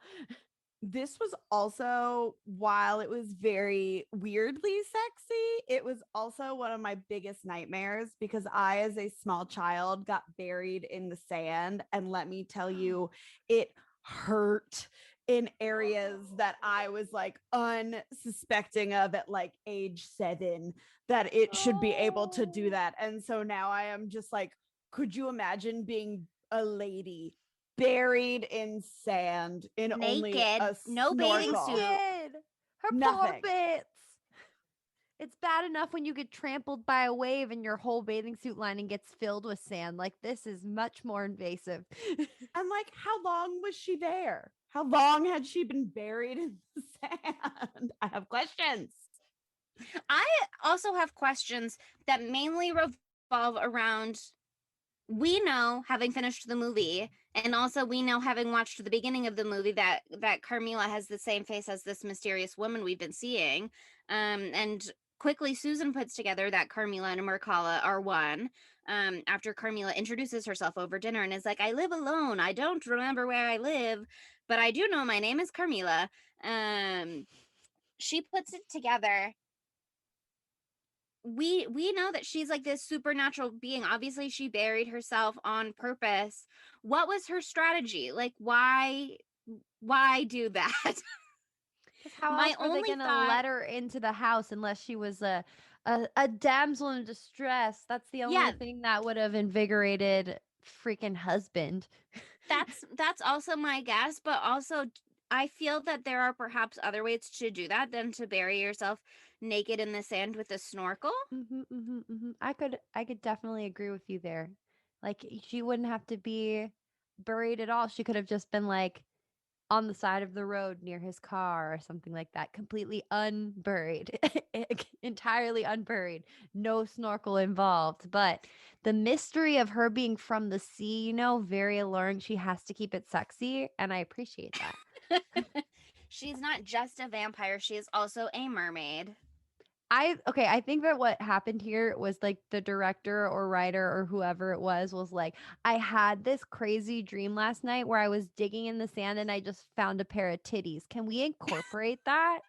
This was also, while it was very weirdly sexy, it was also one of my biggest nightmares because I, as a small child, got buried in the sand. And let me tell you, it hurt in areas that I was like unsuspecting of at like age 7 that it should be able to do that. And so now I am just like, could you imagine being a lady buried in sand in only Naked, a no bathing snorkel. suit. Kid, her Nothing. poor bits. It's bad enough when you get trampled by a wave and your whole bathing suit lining gets filled with sand. Like, this is much more invasive. And like, how long was she there? How long had she been buried in the sand? I have questions. I also have questions that mainly revolve around, we know, having finished the movie, and also we know, having watched the beginning of the movie, that Carmilla has the same face as this mysterious woman we've been seeing. And quickly Susan puts together that Carmilla and Mercala are one. After Carmilla introduces herself over dinner and is like, I live alone. I don't remember where I live, but I do know my name is Carmilla. She puts it together. We know that she's like this supernatural being. Obviously she buried herself on purpose. What was her strategy? Like, why do that? How My else were they only gonna thought, let her into the house unless she was a damsel in distress? That's the only yeah, thing that would have invigorated freaking husband. that's also my guess, but also I feel that there are perhaps other ways to do that than to bury yourself naked in the sand with a snorkel. I could definitely agree with you there. Like, she wouldn't have to be buried at all. She could have just been like on the side of the road near his car or something like that, completely unburied, entirely unburied, no snorkel involved. But the mystery of her being from the sea, very alluring. She has to keep it sexy, and I appreciate that. She's not just a vampire, she is also a mermaid. I think that what happened here was like the director or writer or whoever it was like, I had this crazy dream last night where I was digging in the sand and I just found a pair of titties. Can we incorporate that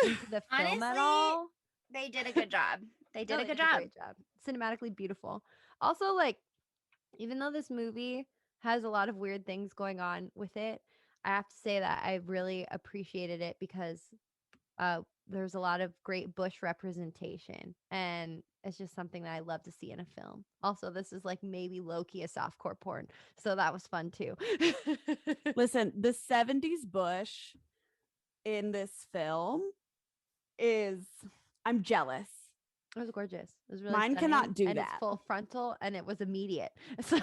into the film at Honestly, all? they did a good job. They did No, a they good did a job. great job. Cinematically beautiful. Also, like, even though this movie has a lot of weird things going on with it, I have to say that I really appreciated it because there's a lot of great bush representation, and it's just something that I love to see in a film. Also, this is like maybe low-key a softcore porn, so that was fun too. Listen, the 70s bush in this film is, I'm jealous. It was gorgeous. It was really Mine stunning, cannot do and it's that. full frontal, and it was immediate. So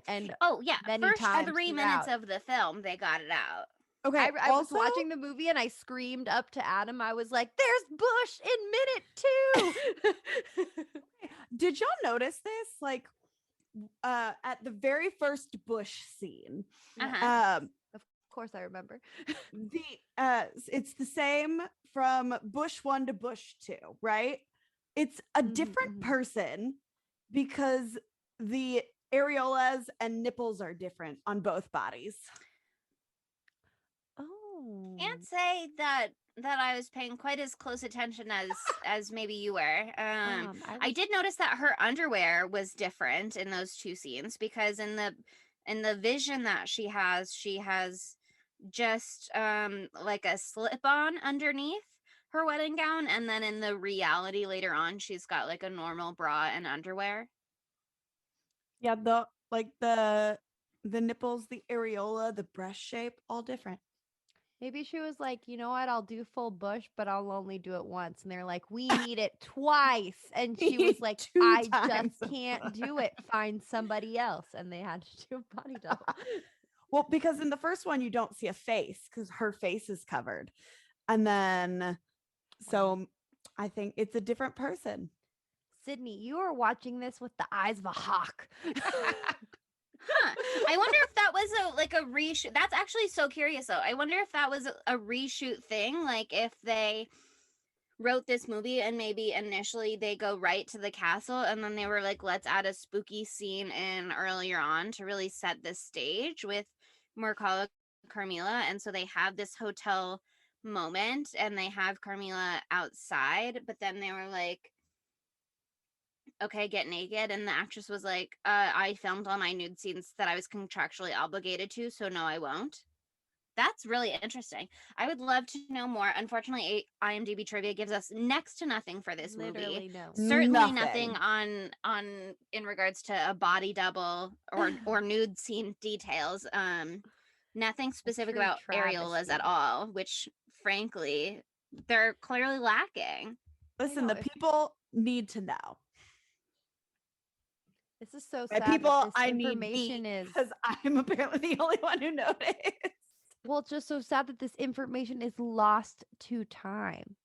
and Oh yeah, many first times 3 minutes throughout. of the film they got it out. Okay. I was also, watching the movie and I screamed up to Adam. I was like, "There's bush in minute 2." did y'all notice this? Like, at the very first bush scene, Uh-huh. Of course, I remember. the it's the same from bush 1 to bush 2, right? It's a different person because the areolas and nipples are different on both bodies. Oh, Can't say that I was paying quite as close attention as maybe you were. I did notice that her underwear was different in those two scenes, because in the vision that she has just like a slip on underneath her wedding gown, and then in the reality later on she's got like a normal bra and underwear. Yeah, the nipples, the areola, the breast shape, all different. maybe she was like, you know what? I'll do full bush, but I'll only do it once. And they're like, we need it twice. And she was like, 2 I times just can't do it. Find somebody else. And they had to do a body double. Well, because in the first one you don't see a face because her face is covered. And then so I think it's a different person. Sydney, you are watching this with the eyes of a hawk. Huh. I wonder if that was a reshoot. That's actually so curious though. I wonder if that was a reshoot thing, like if they wrote this movie and maybe initially they go right to the castle and then they were like, let's add a spooky scene in earlier on to really set the stage with Mercala Carmilla, and so they have this hotel moment and they have Carmilla outside, but then they were like, okay, get naked, and the actress was like, I filmed all my nude scenes that I was contractually obligated to, so no, I won't. That's really interesting. I would love to know more. Unfortunately, IMDb trivia gives us next to nothing for this Literally movie. no. Certainly nothing Nothing. on in regards to a body double or nude scene details. Nothing specific true about areolas at travesty. all, which frankly they're clearly lacking. Listen, know, the if- people need to know. This is so By sad that people, this I need information me is because I'm apparently the only one who noticed. well, it's just so sad that this information is lost to time.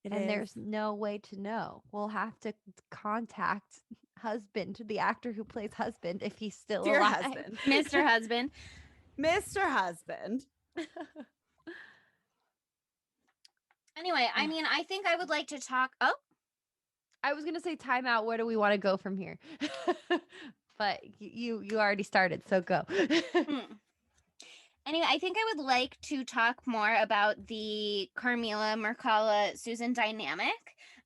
It And is. there's no way to know. We'll have to contact husband, the actor who plays husband, if he's still Dear alive. husband. Mr. Husband. Mr. Husband. Anyway, I mean, I think I would like to talk. Oh, I was gonna say timeout. Where do we want to go from here? But you already started, so go. Anyway, I think I would like to talk more about the Carmilla, Mercala, Susan dynamic.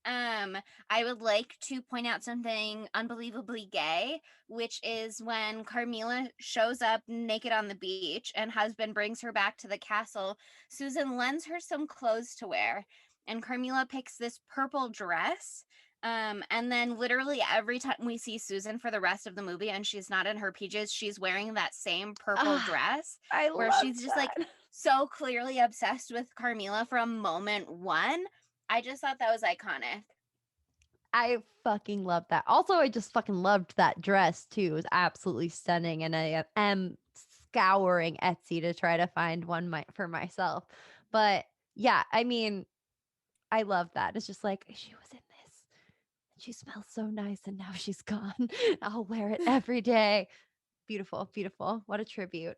I would like to point out something unbelievably gay, which is when Carmilla shows up naked on the beach and husband brings her back to the castle. Susan lends her some clothes to wear, and Carmilla picks this purple dress. And then literally every time we see Susan for the rest of the movie and she's not in her PJs, she's wearing that same purple dress I where love she's just that. like so clearly obsessed with Carmilla from moment one. I just thought that was iconic. I fucking love that. Also, I just fucking loved that dress too. It was absolutely stunning, and I am scouring Etsy to try to find one for myself. But yeah, I mean, I love that. It's just like she was in this. She smells so nice, and now she's gone. I'll wear it every day. Beautiful, beautiful. What a tribute.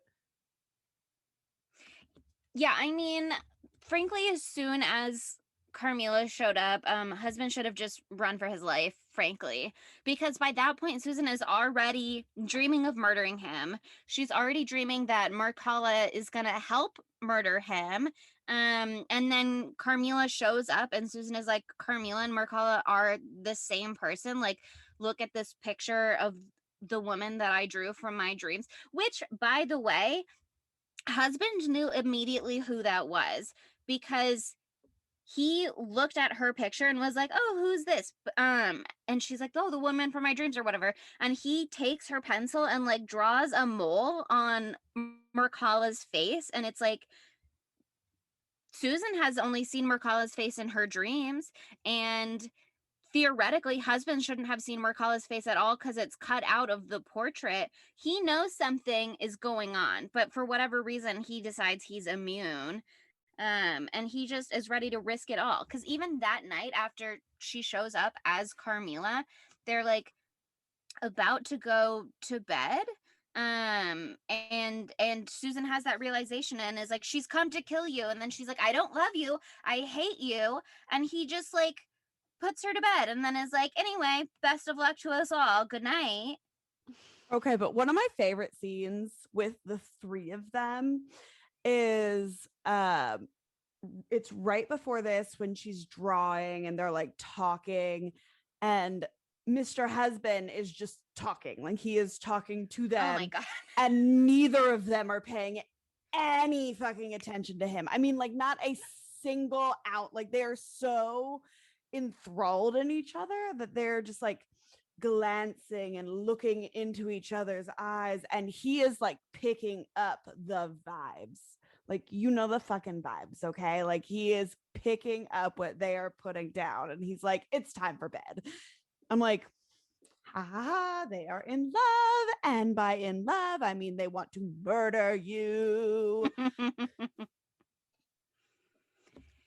Yeah, I mean, frankly, as soon as Carmilla showed up, husband should have just run for his life, frankly, because by that point, Susan is already dreaming of murdering him. She's already dreaming that Marcella is gonna help murder him. And then Carmilla shows up, and Susan is like, Carmilla and Marcella are the same person. Like, look at this picture of the woman that I drew from my dreams, which, by the way, husband knew immediately who that was because he looked at her picture and was like, "Oh, who's this?" And she's like, "Oh, the woman from my dreams or whatever." And he takes her pencil and like draws a mole on Mercala's face, and it's like Susan has only seen Mercala's face in her dreams, and theoretically husband shouldn't have seen Mercala's face at all because it's cut out of the portrait. He knows something is going on, but for whatever reason he decides he's immune. And he just is ready to risk it all, because even that night after she shows up as Carmilla, they're like about to go to bed, and Susan has that realization and is like, she's come to kill you, and then she's like, I don't love you, I hate you, and he just like puts her to bed and then is like, anyway, best of luck to us all, good night. Okay, but one of my favorite scenes with the three of them is it's right before this when she's drawing and they're like talking, and Mr. Husband is just talking, like he is talking to them. Oh my god. And neither of them are paying any fucking attention to him. I mean, like not a single out, like they're so enthralled in each other that they're just like glancing and looking into each other's eyes, and he is like picking up the vibes, like, you know, the fucking vibes. Okay, like he is picking up what they are putting down, and he's like, it's time for bed. I'm like, ah, they are in love, and by in love I mean they want to murder you.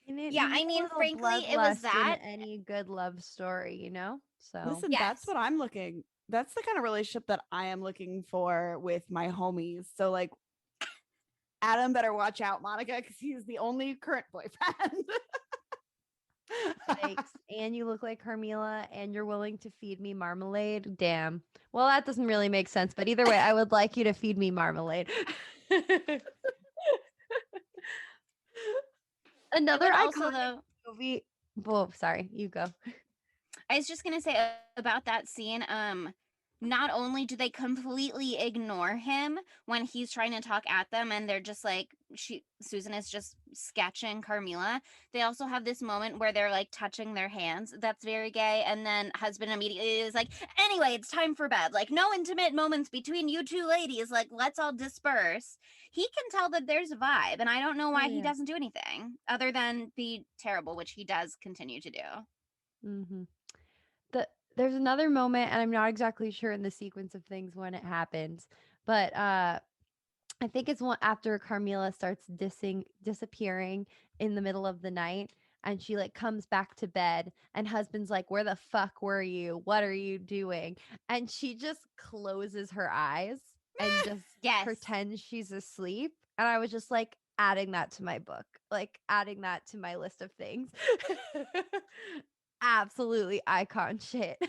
Yeah, I mean, frankly, it was that. in any good love story, you know. So Listen, Yes. that's what I'm looking. That's the kind of relationship that I am looking for with my homies. So, like, Adam better watch out, Monica, because he's the only current boyfriend. thanks. And you look like Carmilla, and you're willing to feed me marmalade. Damn. Well, that doesn't really make sense, but either way, I would like you to feed me marmalade. Another Also, iconic though, movie. Whoa, sorry, you go. I was just gonna say about that scene. Not only do they completely ignore him when he's trying to talk at them, and they're just like Susan is just sketching Carmilla. They also have this moment where they're like touching their hands. That's very gay. And then husband immediately is like, anyway, it's time for bed. Like, no intimate moments between you two ladies. Like, let's all disperse. He can tell that there's a vibe, and I don't know why he doesn't do anything other than be terrible, which he does continue to do. Mm-hmm. There's another moment, and I'm not exactly sure in the sequence of things when it happens, but I think it's one after Carmilla starts disappearing in the middle of the night, and she like comes back to bed, and husband's like, "Where the fuck were you? What are you doing?" And she just closes her eyes and just Yes. pretends she's asleep. And I was just like adding that to my book, like adding that to my list of things. Absolutely icon shit.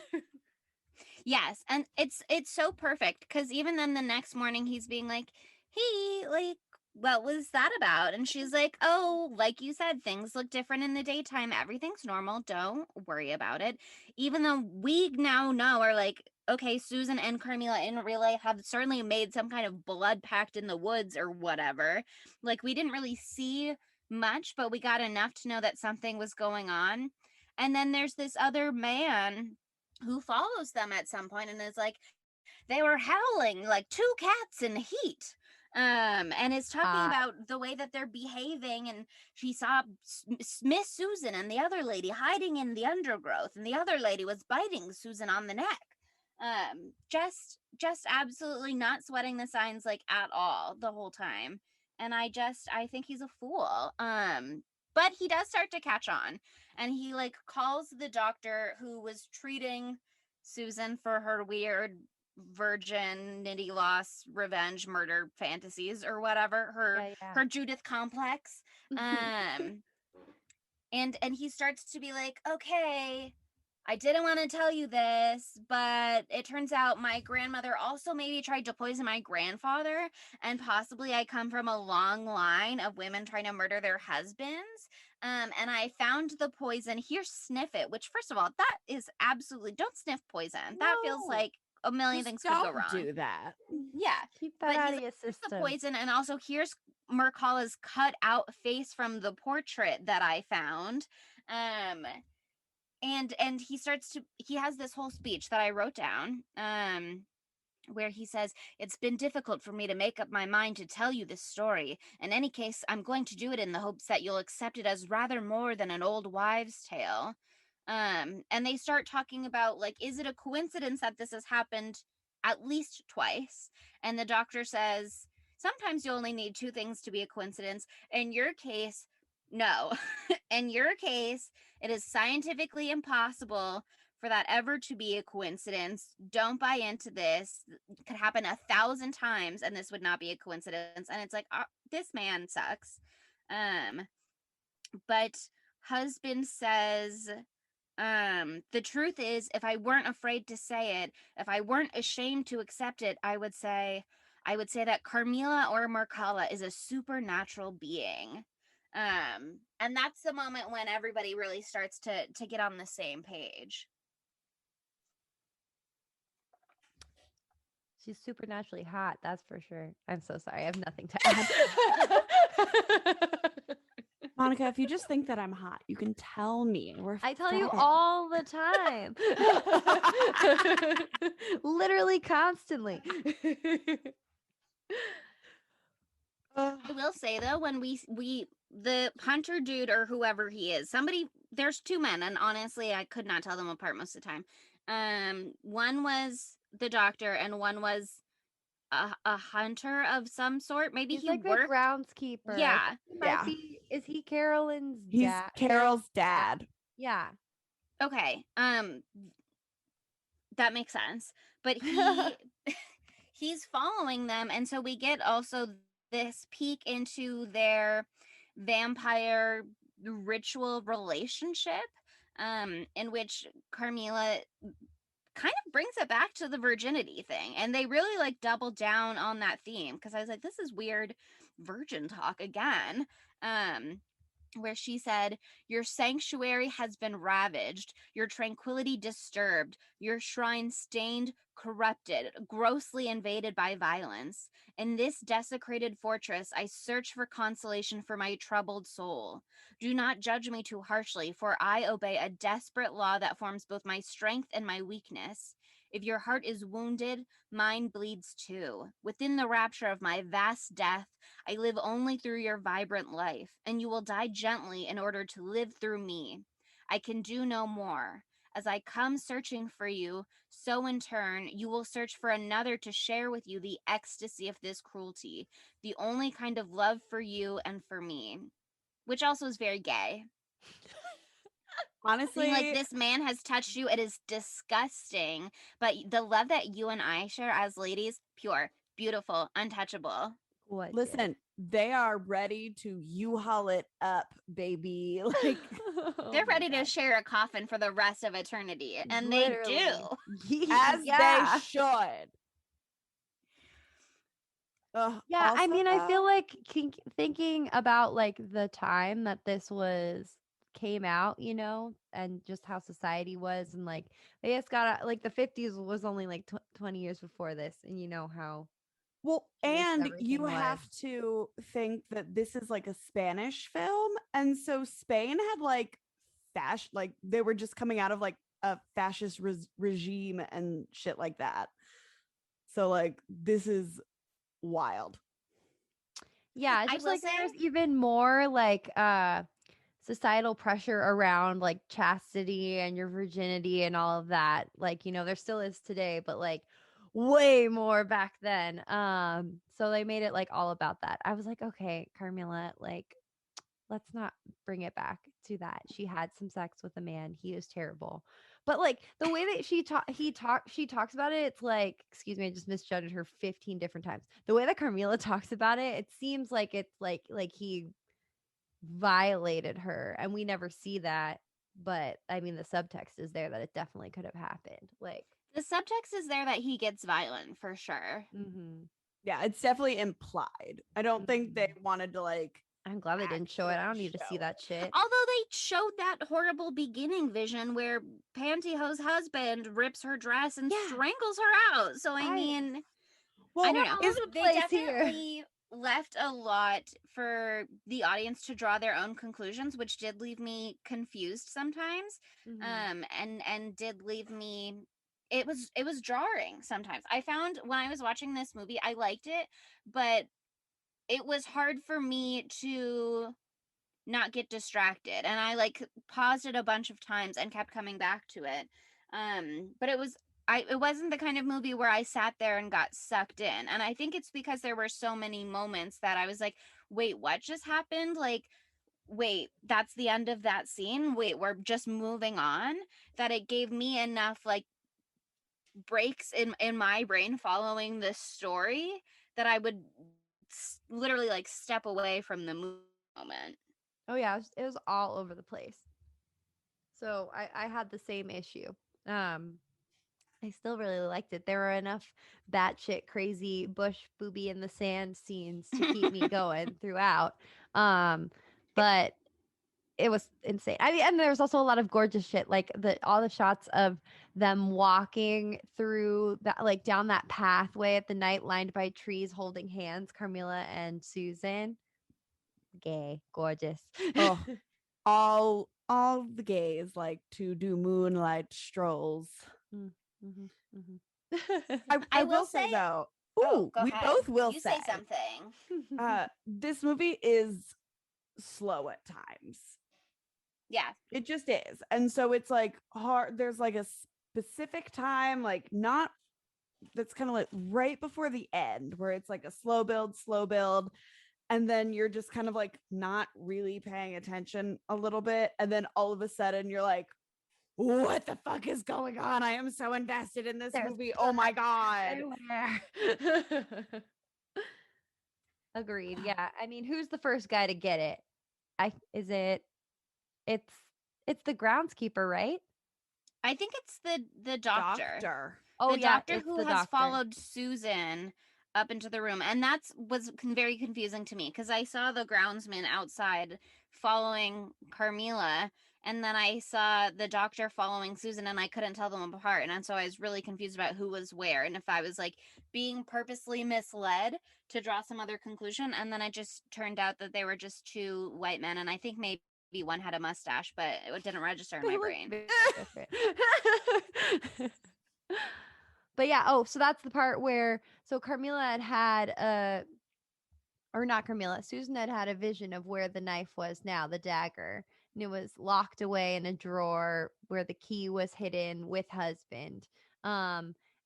Yes, and it's so perfect because even then the next morning he's being like, "Hey, like, what was that about?" And she's like, "Oh, like you said, things look different in the daytime. Everything's normal. Don't worry about it." Even though we now know, are like, okay, Susan and Carmilla in real life have certainly made some kind of blood pact in the woods or whatever. Like, we didn't really see much, but we got enough to know that something was going on. And then there's this other man who follows them at some point and is like, they were howling like two cats in heat, and is talking about the way that they're behaving, and she saw Miss Susan and the other lady hiding in the undergrowth, and the other lady was biting Susan on the neck. Just absolutely not sweating the signs like at all the whole time. And I think he's a fool. But he does start to catch on, and he like calls the doctor who was treating Susan for her weird virginity loss, revenge, murder fantasies or whatever, her Judith complex. And he starts to be like, okay, I didn't want to tell you this, but it turns out my grandmother also maybe tried to poison my grandfather, and possibly I come from a long line of women trying to murder their husbands. And I found the poison. Here, sniff it. Which, first of all, that is absolutely, don't sniff poison. That feels like a million things could go wrong. Do that. Yeah, keep that out of your system. The poison, and also here's Mercala's cut out face from the portrait that I found. And he has this whole speech that I wrote down, where he says, "It's been difficult for me to make up my mind to tell you this story. In any case, I'm going to do it in the hopes that you'll accept it as rather more than an old wives' tale." And they start talking about, like, is it a coincidence that this has happened at least twice? And the doctor says, sometimes you only need two things to be a coincidence. In your case, no. In your case, it is scientifically impossible for that ever to be a coincidence. Don't buy into this. It could happen 1,000 times and this would not be a coincidence. And it's like, this man sucks. But husband says, the truth is, if I weren't afraid to say it, if I weren't ashamed to accept it, I would say that Carmilla or Mercala is a supernatural being. And that's the moment when everybody really starts to get on the same page. She's supernaturally hot, that's for sure. I'm so sorry. I have nothing to add. Monica, if you just think that I'm hot, you can tell me. I tell you all the time. Literally constantly. I will say though, when we the hunter dude or whoever he is, there's two men, and honestly I could not tell them apart most of the time. One was the doctor and one was a hunter of some sort. Maybe he's he like worked a groundskeeper. Yeah. Is he Carolyn's He's dad? Carol's dad. Yeah. Okay. That makes sense. But he's following them, and so we get also this peek into their vampire ritual relationship, in which Carmilla kind of brings it back to the virginity thing, and they really like double down on that theme, because I was like, this is weird virgin talk again. where she said, "Your sanctuary has been ravaged, your tranquility disturbed, your shrine stained, corrupted, grossly invaded by violence. In this desecrated fortress, I search for consolation for my troubled soul. Do not judge me too harshly, for I obey a desperate law that forms both my strength and my weakness. If your heart is wounded, mine bleeds too. Within the rapture of my vast death, I live only through your vibrant life, and you will die gently in order to live through me. I can do no more. As I come searching for you, so in turn, you will search for another to share with you the ecstasy of this cruelty, the only kind of love for you and for me." Which also is very gay. Being like, Honestly, this man has touched you, it is disgusting. But the love that you and I share as ladies, pure, beautiful, untouchable. listen, they are ready to U-Haul it up, baby. Like, They're Oh my ready to God. share a coffin for the rest of eternity, and they do. Literally. as they Yeah. should. Yeah, I Also, mean, I feel though, like thinking about like the time that this was came out, and just how society was, and like they just got like the 50s was only like 20 years before this, and you know how well, just and everything you was. have to think that this is like a Spanish film, and so Spain had like like they were just coming out of like a fascist regime and shit like that. So like this is wild. Yeah, it's I just will like say, there's even more like societal pressure around like chastity and your virginity and all of that. Like, there still is today, but like way more back then. So they made it like all about that. I was like, okay, Carmilla, like let's not bring it back to that. She had some sex with a man. He was terrible. But like the way that she talks about it, it's like, excuse me, I just misjudged her 15 different times. The way that Carmilla talks about it, it seems like it's like he violated her, and we never see that. But I mean, the subtext is there that it definitely could have happened. Like, the subtext is there that he gets violent for sure. mm-hmm, Yeah, it's definitely implied. I don't think they mm-hmm. wanted to like I'm glad they didn't show it. I actually don't need to see show that it. shit. Although they showed that horrible beginning vision where Pantyhose husband rips her dress and Yeah, strangles her out. So I I mean, I Well, don't we're know. all is over the They place here. definitely left a lot for the audience to draw their own conclusions, which did leave me confused sometimes. Mm-hmm. And did leave me, it was jarring sometimes. I found when I was watching this movie, I liked it, but it was hard for me to not get distracted, and I like paused it a bunch of times and kept coming back to it. But it wasn't the kind of movie where I sat there and got sucked in, and I think it's because there were so many moments that I was like, wait, what just happened? Like, wait, that's the end of that scene, wait, we're just moving on. That it gave me enough like breaks in my brain following this story that I would literally like step away from the movie moment. Oh yeah, it was all over the place. So I had the same issue. Um, I still really liked it. There were enough batshit crazy bush booby in the sand scenes to keep me going throughout. Um, but it was insane. I mean, and there's also a lot of gorgeous shit, like all the shots of them walking through that, like down that pathway at the night, lined by trees, holding hands. Carmilla and Susan, gay, gorgeous. oh, all the gays like to do moonlight strolls. Mm, mhm, mhm. I I will will say, say though, oh, ooh, go we ahead. both will You say, say something. this movie is slow at times. Yeah. It just is. And so it's like hard. There's like a specific time, like not that's kind of like right before the end where it's like a slow build. And then you're just kind of like not really paying attention a little bit. And then all of a sudden you're like, what the fuck is going on? I am so invested in this There's movie. Oh my blood God. everywhere. Agreed. Yeah. I mean, who's the first guy to get it? I is it it's it's the groundskeeper, right? I think it's the doctor. Doctor. Oh The yeah, doctor it's who the has doctor. followed Susan up into the room, and was very confusing to me because I saw the groundsman outside following Carmilla, and then I saw the doctor following Susan, and I couldn't tell them apart, and so I was really confused about who was where, and if I was like being purposely misled to draw some other conclusion. And then it just turned out that they were just two white men, and I think maybe one had a mustache, but it didn't register in my brain. But yeah, so that's the part where Carmilla had or not Carmilla, Susan had a vision of where the knife was now, the dagger. And it was locked away in a drawer where the key was hidden with husband.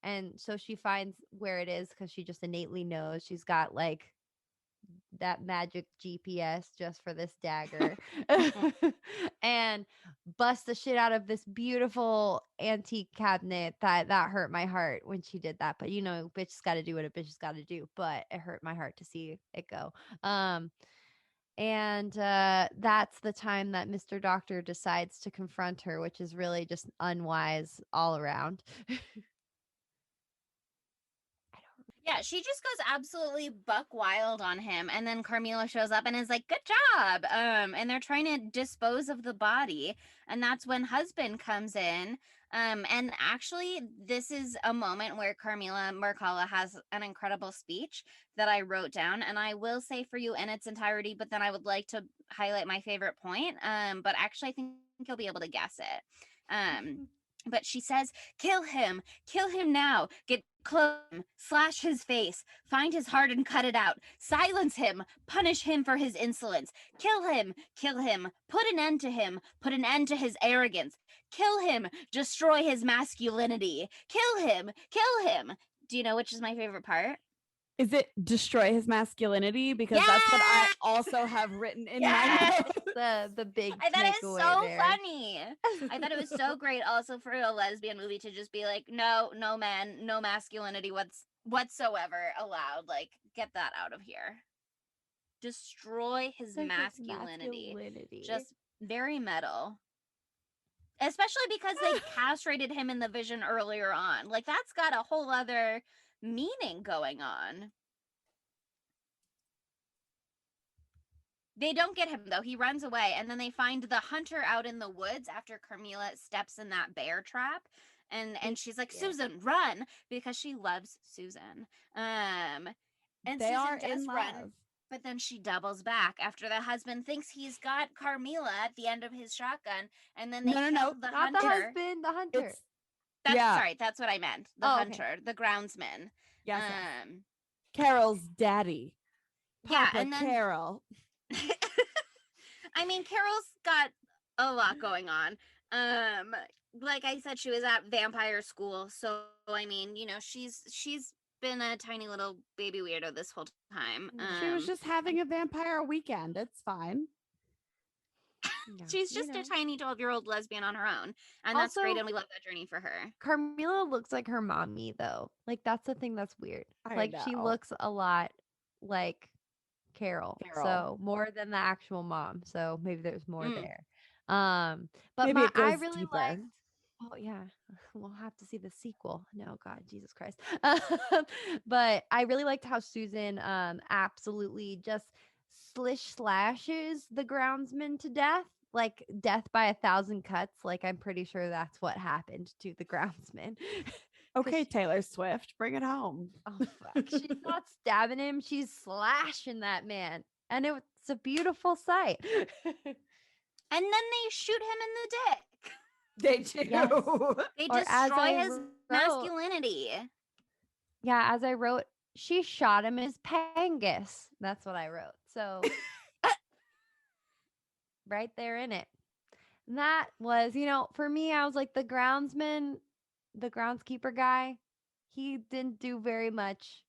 And so she finds where it is because she just innately knows. She's got like that magic GPS just for this dagger. And bust the shit out of this beautiful antique cabinet that hurt my heart when she did that. But bitch's got to do what a bitch has got to do. But it hurt my heart to see it go. And that's the time that Mr. Doctor decides to confront her, which is really just unwise all around. Yeah, she just goes absolutely buck wild on him, and then Carmilla shows up and is like, "Good job!" And they're trying to dispose of the body, and that's when husband comes in. And actually, this is a moment where Carmilla Mercala has an incredible speech that I wrote down, and I will say for you in its entirety, but then I would like to highlight my favorite point. But actually, I think you'll be able to guess it. But she says, kill him now, get close, slash his face, find his heart and cut it out, silence him, punish him for his insolence, kill him, put an end to him, put an end to his arrogance, kill him, destroy his masculinity, kill him. Do you know which is my favorite part? Is it destroy his masculinity? Because that's what I also have written in my notes. The big I thought it was so there. funny. I thought it was so great also for a lesbian movie to just be like, no man, no masculinity whatsoever allowed. Like, get that out of here. Destroy his masculinity. Just very metal. Especially because they castrated him in the vision earlier on. Like, that's got a whole other meaning going on. They don't get him, though. He runs away, and then they find the hunter out in the woods after Carmilla steps in that bear trap. And she's like, Susan, run, because she loves Susan. And they Susan are does in run, love. but then she doubles back after the husband thinks he's got Carmilla at the end of his shotgun, and then they kill the not hunter. The husband, the hunter. Sorry, that's what I meant. The hunter, the groundsman. Yes. Carol's daddy. Papa and then Carol. I mean, Carol's got a lot going on. Like I said, she was at vampire school, so I mean, she's been a tiny little baby weirdo this whole time. She was just having a vampire weekend. It's fine. She's just a tiny 12-year-old lesbian on her own, and that's great, and we love that journey for her. Carmilla looks like her mommy, though. Like, that's the thing that's weird. She looks a lot like Carol, so more than the actual mom. So maybe there's more there. But maybe I really deeper. liked. Oh yeah, we'll have to see the sequel. No, God, Jesus Christ. But I really liked how Susan absolutely just slashes the groundsman to death, like death by 1,000 cuts. Like, I'm pretty sure that's what happened to the groundsman. Okay, Taylor Swift, bring it home. Oh, fuck. She's not stabbing him. She's slashing that man. And it's a beautiful sight. And then they shoot him in the dick. They do. Yes. They destroy his masculinity. Yeah, as I wrote, she shot him as Pangus. That's what I wrote. So, right there in it. And that was, for me, I was like, the groundsman, the groundskeeper guy, he didn't do very much.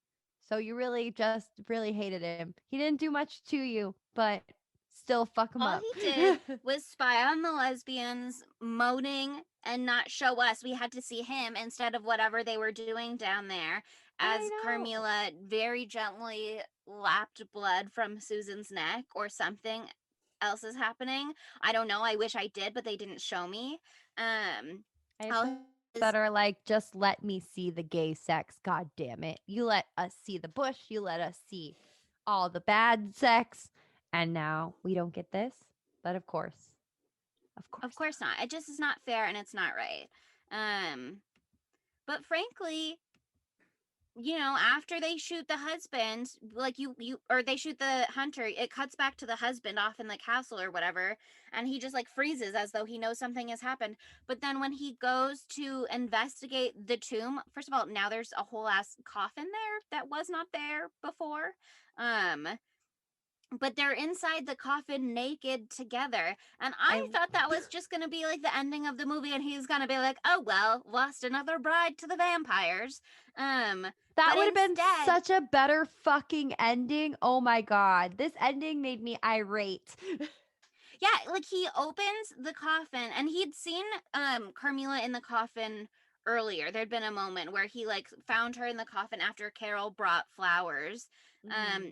So you really hated him. He didn't do much to you, but still fuck him up. All he did was spy on the lesbians, moaning, and not show us. We had to see him instead of whatever they were doing down there, as Carmilla very gently lapped blood from Susan's neck, or something else is happening. I don't know. I wish I did, but they didn't show me. that are like, just let me see the gay sex. God damn it. You let us see the bush. You let us see all the bad sex. And now we don't get this. But of course. Of course not. It just is not fair and it's not right. But frankly, after they shoot the husband, like or they shoot the hunter, it cuts back to the husband off in the castle or whatever, and he just like freezes as though he knows something has happened. But then when he goes to investigate the tomb, first of all, now there's a whole ass coffin there that was not there before. But they're inside the coffin naked together. And I thought that was just going to be like the ending of the movie. And he's going to be like, oh, well, lost another bride to the vampires. That would have been such a better fucking ending. Oh my God. This ending made me irate. Yeah, like he opens the coffin and he'd seen Carmilla in the coffin earlier. There'd been a moment where he like found her in the coffin after Carol brought flowers.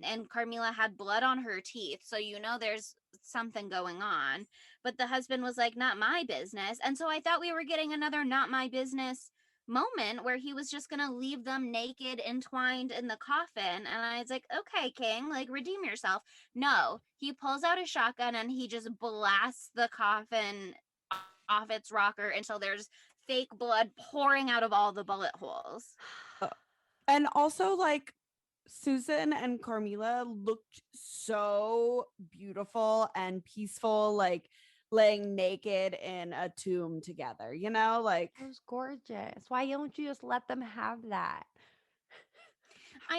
And Carmilla had blood on her teeth, so there's something going on. But the husband was like, not my business. And so I thought we were getting another not my business moment where he was just gonna leave them naked, entwined in the coffin. And I was like, okay, King, like redeem yourself. No, he pulls out a shotgun and he just blasts the coffin off its rocker until there's fake blood pouring out of all the bullet holes. And also, like, Susan and Carmilla looked so beautiful and peaceful, like laying naked in a tomb together, like it was gorgeous. Why don't you just let them have that?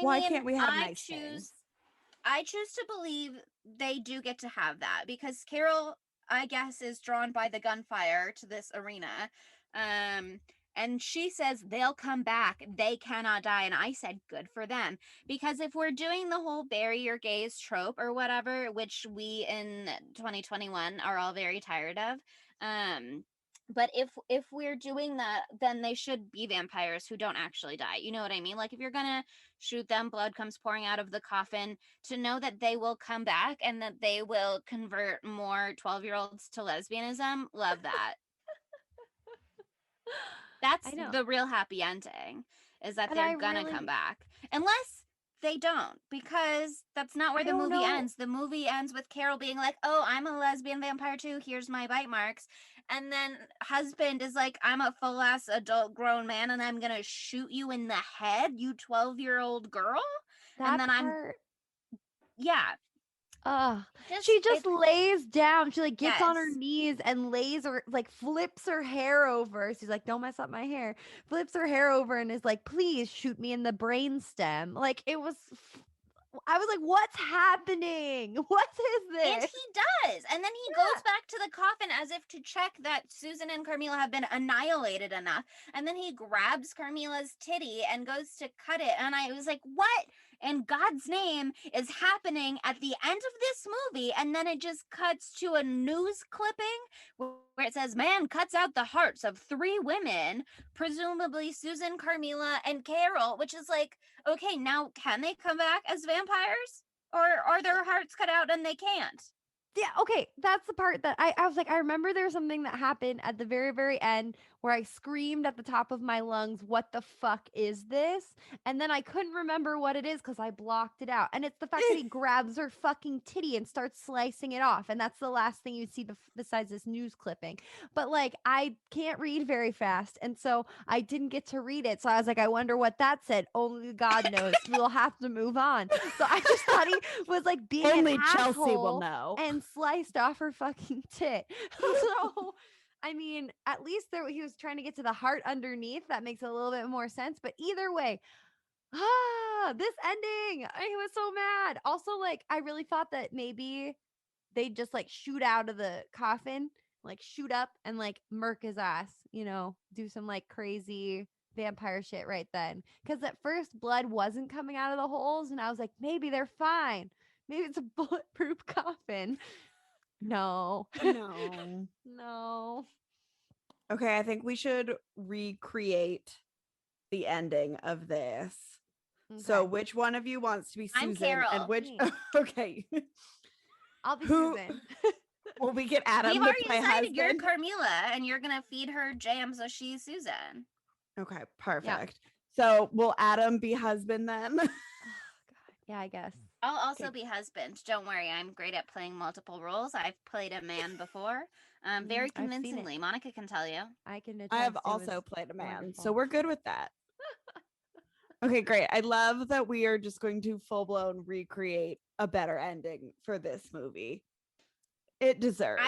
Why can't we have nice things? I choose to believe they do get to have that because Carol, I guess, is drawn by the gunfire to this arena. And she says they'll come back. They cannot die. And I said, good for them. Because if we're doing the whole bury your gays trope or whatever, which we in 2021 are all very tired of, but if we're doing that, then they should be vampires who don't actually die. You know what I mean? Like if you're gonna shoot them, blood comes pouring out of the coffin, to know that they will come back and that they will convert more 12-year-olds to lesbianism. Love that. That's the real happy ending, is that they're gonna come back. Unless they don't, because that's not where the movie ends. The movie ends with Carol being like, oh, I'm a lesbian vampire too. Here's my bite marks. And then husband is like, I'm a full ass adult grown man and I'm gonna shoot you in the head, you 12-year-old girl. That and then part... Yeah. She just lays down. She like gets on her knees and lays her, like flips her hair over. She's like, don't mess up my hair. Flips her hair over and is like, please shoot me in the brainstem. Like it was, I was like, what's happening? What is this? And he does. And then he goes back to the coffin as if to check that Susan and Carmilla have been annihilated enough. And then he grabs Carmilla's titty and goes to cut it. And I was like, what in God's name is happening at the end of this movie? And then it just cuts to a news clipping where it says, man cuts out the hearts of 3 women, presumably Susan, Carmilla, and Carol, which is like, okay, now can they come back as vampires? Or are their hearts cut out and they can't? Yeah, okay. That's the part that I was like, I remember there was something that happened at the very, very end where I screamed at the top of my lungs, what the fuck is this? And then I couldn't remember what it is because I blocked it out. And it's the fact that he grabs her fucking titty and starts slicing it off. And that's the last thing you see besides this news clipping. But like, I can't read very fast. And so I didn't get to read it. So I was like, I wonder what that said. Only God knows. We'll have to move on. So I just thought he was like being only an Chelsea will asshole know. And sliced off her fucking tit. So I mean, at least he was trying to get to the heart underneath. That makes a little bit more sense. But either way, this ending, I was so mad. Also, like, I really thought that maybe they'd just like shoot out of the coffin, like shoot up and like murk his ass, do some like crazy vampire shit right then. Because at first blood wasn't coming out of the holes. And I was like, maybe they're fine. Maybe it's a bulletproof coffin. No. No. Okay, I think we should recreate the ending of this. Okay. So which one of you wants to be Susan? I'm Carol. And which okay. I'll be Susan. Well, we get Adam We've to already play decided husband. You're Carmilla and you're gonna feed her jam so she's Susan. Okay, perfect. So will Adam be husband then? Oh, God. Yeah, I guess. I'll also Okay. be husband. Don't worry, I'm great at playing multiple roles. I've played a man before, very I've seen it. convincingly. Monica can tell you. I can attest. I have it also was played a man, wonderful. so we're good with that. Okay, great. I love that we are just going to full blown recreate a better ending for this movie. It deserves.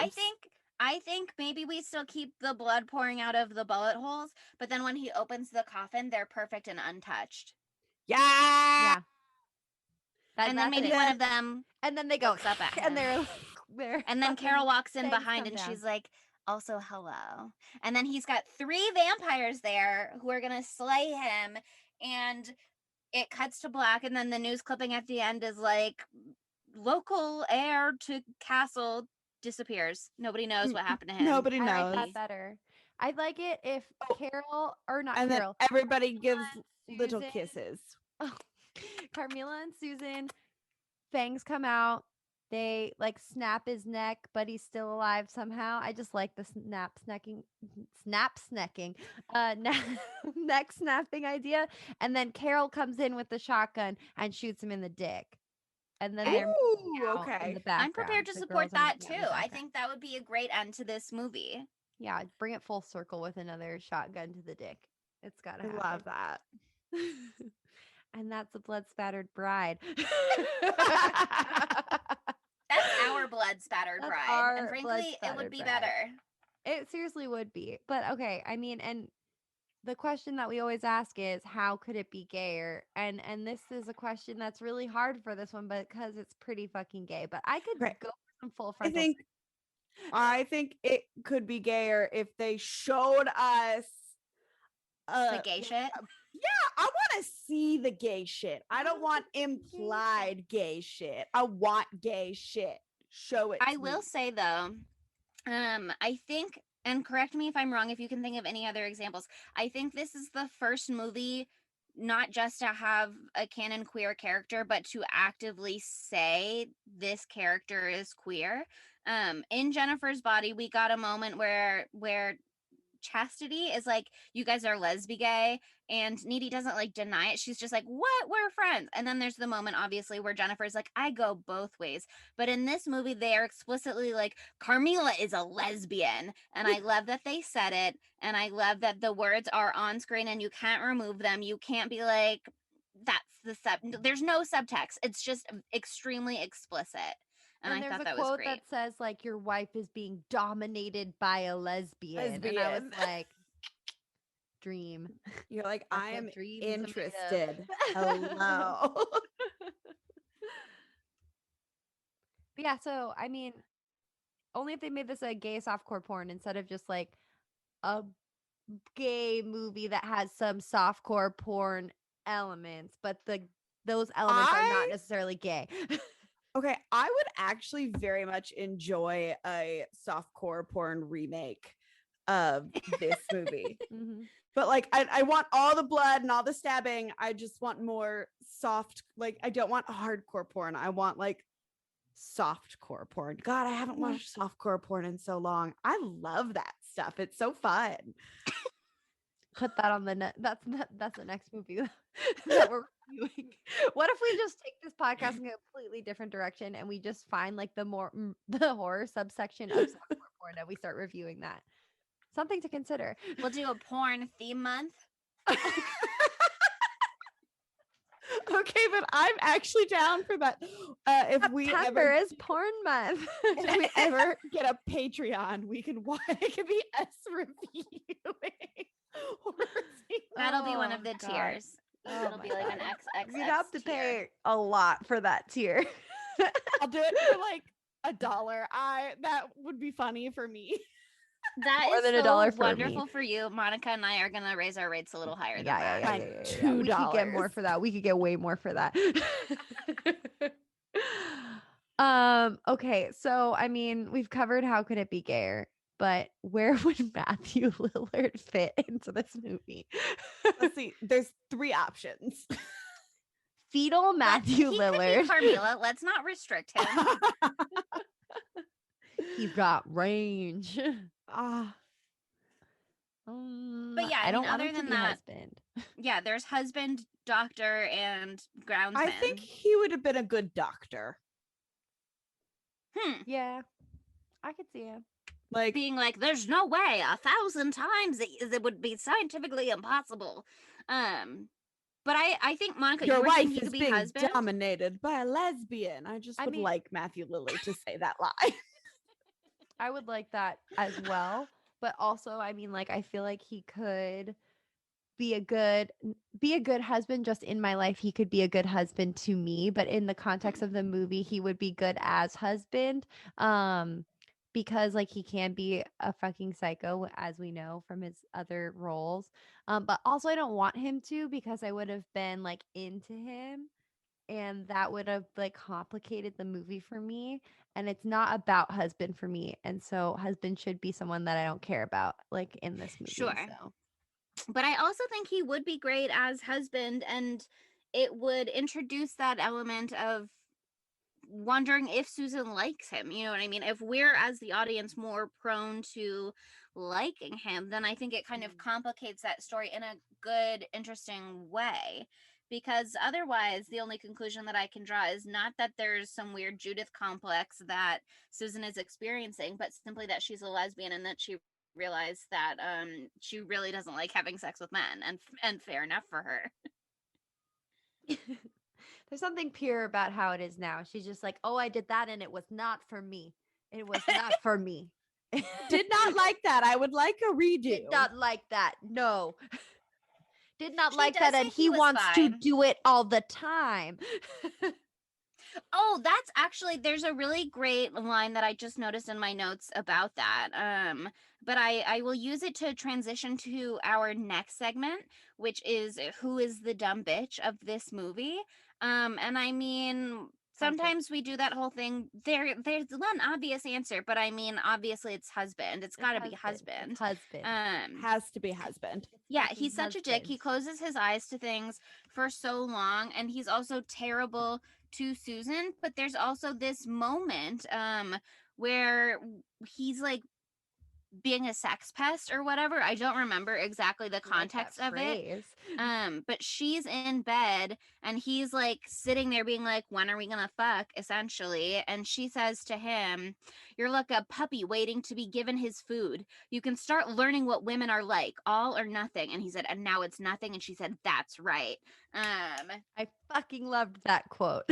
I think maybe we still keep the blood pouring out of the bullet holes, but then when he opens the coffin, they're perfect and untouched. Yeah. Yeah. And then maybe one of them and then they go looks up at and they're him. like they're And then fucking Carol walks in fangs behind come and down. she's like, also hello. And then he's got 3 vampires there who are gonna slay him, and it cuts to black, and then the news clipping at the end is like, local heir to castle disappears. Nobody knows what happened to him. Nobody I like knows. that better. I'd like it if Carol or not And Carol. then everybody gives and little Susan- kisses. Oh, Carmilla and Susan, fangs come out. They like snap his neck, but he's still alive somehow. I just like the snap snacking, neck snapping idea. And then Carol comes in with the shotgun and shoots him in the dick. And then they're making Ooh, out in okay. the background. I'm prepared to The support girls are that making too. out in the I background. think that would be a great end to this movie. Yeah, bring it full circle with another shotgun to the dick. It's gotta I happen. love that. And that's a blood spattered bride. That's our blood spattered That's bride. our And blood frankly, it would spattered be bride. better. It seriously would be. But okay, I mean, and the question that we always ask is how could it be gayer? And this is a question that's really hard for this one because it's pretty fucking gay. But I could Right. go for some full I frontal. think it could be gayer if they showed us The gay shit. Yeah, I want to see the gay shit. I don't want implied gay shit. I want gay shit. Show it. I to will me. say though, I think, and correct me if I'm wrong if you can think of any other examples. I think this is the first movie not just to have a canon queer character, but to actively say this character is queer. In Jennifer's Body, we got a moment where Chastity is like, you guys are lesbi gay, and Needy doesn't like deny it. She's just like, what? We're friends. And then there's the moment, obviously, where Jennifer's like, I go both ways. But in this movie, they are explicitly like, Carmilla is a lesbian. And I love that they said it. And I love that the words are on screen and you can't remove them. You can't be like, that's the there's no subtext. It's just extremely explicit. And I there's thought a that was quote great. that says like your wife is being dominated by a lesbian. And I was Lesbian. like, dream. You're like, That's I what am dreams are made of. interested. Hello. But yeah, so I mean, only if they made this a gay softcore porn instead of just like a gay movie that has some softcore porn elements, but those elements are not necessarily gay. Okay, I would actually very much enjoy a softcore porn remake of this movie. But like I want all the blood and all the stabbing. I just want more soft, like I don't want hardcore porn. I want like softcore porn. God, I haven't watched softcore porn in so long. I love that stuff. It's so fun. Put that on the that's the next movie that we're reviewing. What if we just take this podcast in a completely different direction and we just find like the horror subsection of softcore porn and we start reviewing that? Something to consider. We'll do a porn theme month. Okay, but I'm actually down for that. If we September ever is porn month. if we ever get a Patreon, we can watch. It could be us reviewing. That'll be one of the God. tiers. Oh It'll my be like an God. XX. You'd have to tier. pay a lot for that tier. I'll do it for like $1. That would be funny for me. That More is than so $1 for me. wonderful for you. Monica and I are gonna raise our rates a little higher than that. Like We could get more $2. for that. We could get way more for that. Okay, so I mean, we've covered how could it be gayer, but where would Matthew Lillard fit into this movie? Let's see. There's 3 options. Fetal Matthew He Lillard. could be Carmilla. Let's not restrict him. He's got range. But yeah, I I mean, don't want other him to than be that, husband. yeah, there's husband, doctor, and groundsman. I think he would have been a good doctor. Yeah, I could see him. Like, Being like, there's no way 1,000 times it would be scientifically impossible. But I think, Monica, your you were saying wife he is could be being husband. dominated by a lesbian. I just I would mean- like Matthew Lilley to say that line. I would like that as well. But also, I mean, like, I feel like he could be a good husband just in my life. He could be a good husband to me, but in the context of the movie, he would be good as husband. Because like he can be a fucking psycho, as we know from his other roles. But also I don't want him to, because I would have been like into him, and that would have like complicated the movie for me, and it's not about husband for me, and so husband should be someone that I don't care about like in this movie. Sure. So But I also think he would be great as husband, and it would introduce that element of wondering if Susan likes him. You know what I mean? If we're, as the audience, more prone to liking him, then I think it kind of complicates that story in a good, interesting way. Because otherwise, the only conclusion that I can draw is not that there's some weird Judith complex that Susan is experiencing, but simply that she's a lesbian and that she realized that she really doesn't like having sex with men, and fair enough for her. there's something pure about how it is now. She's just like, oh, I did that and it was not for me. It was not for me. Did not like that. I would like a redo. Did not like that. No. Did not She like does that, say and he he was wants to fine. do it all the time. Oh, that's actually, there's a really great line that I just noticed in my notes about that. But I will use it to transition to our next segment, which is who is the dumb bitch of this movie. And I mean, sometimes we do that whole thing. There's one obvious answer, but I mean, obviously it's husband. It's got to be husband. It's husband. Has to be husband. Yeah, Fucking he's such a dick. He husband. closes his eyes to things for so long, and he's also terrible to Susan. But there's also this moment where he's like being a sex pest or whatever. I don't remember exactly the I like that context of it. phrase. But she's in bed and he's like sitting there being like, when are we gonna fuck, essentially? And she says to him, you're like a puppy waiting to be given his food. You can start learning what women are like, all or nothing. And he said, and now it's nothing. And she said, that's right. I fucking loved that quote.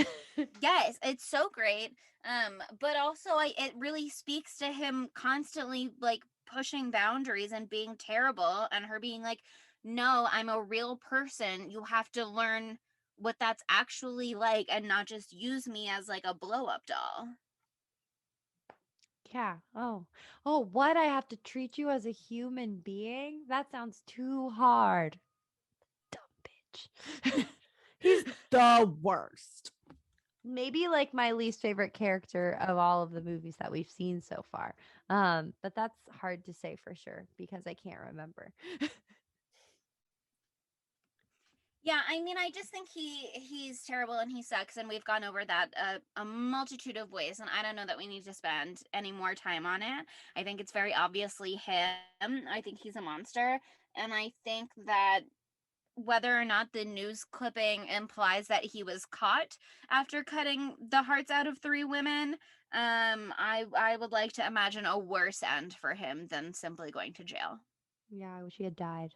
Yes, it's so great. But also it really speaks to him constantly like pushing boundaries and being terrible, and her being like, no, I'm a real person. You have to learn what that's actually like and not just use me as like a blow up doll. Yeah. Oh, what? I have to treat you as a human being? That sounds too hard. Dumb bitch. He's the worst. Maybe like my least favorite character of all of the movies that we've seen so far. But that's hard to say for sure because I can't remember. Yeah, I mean, I just think he's terrible and he sucks, and we've gone over that a multitude of ways, and I don't know that we need to spend any more time on it. I think it's very obviously him. I think he's a monster, and I think that whether or not the news clipping implies that he was caught after cutting the hearts out of 3 women, I would like to imagine a worse end for him than simply going to jail. Yeah, I wish he had died.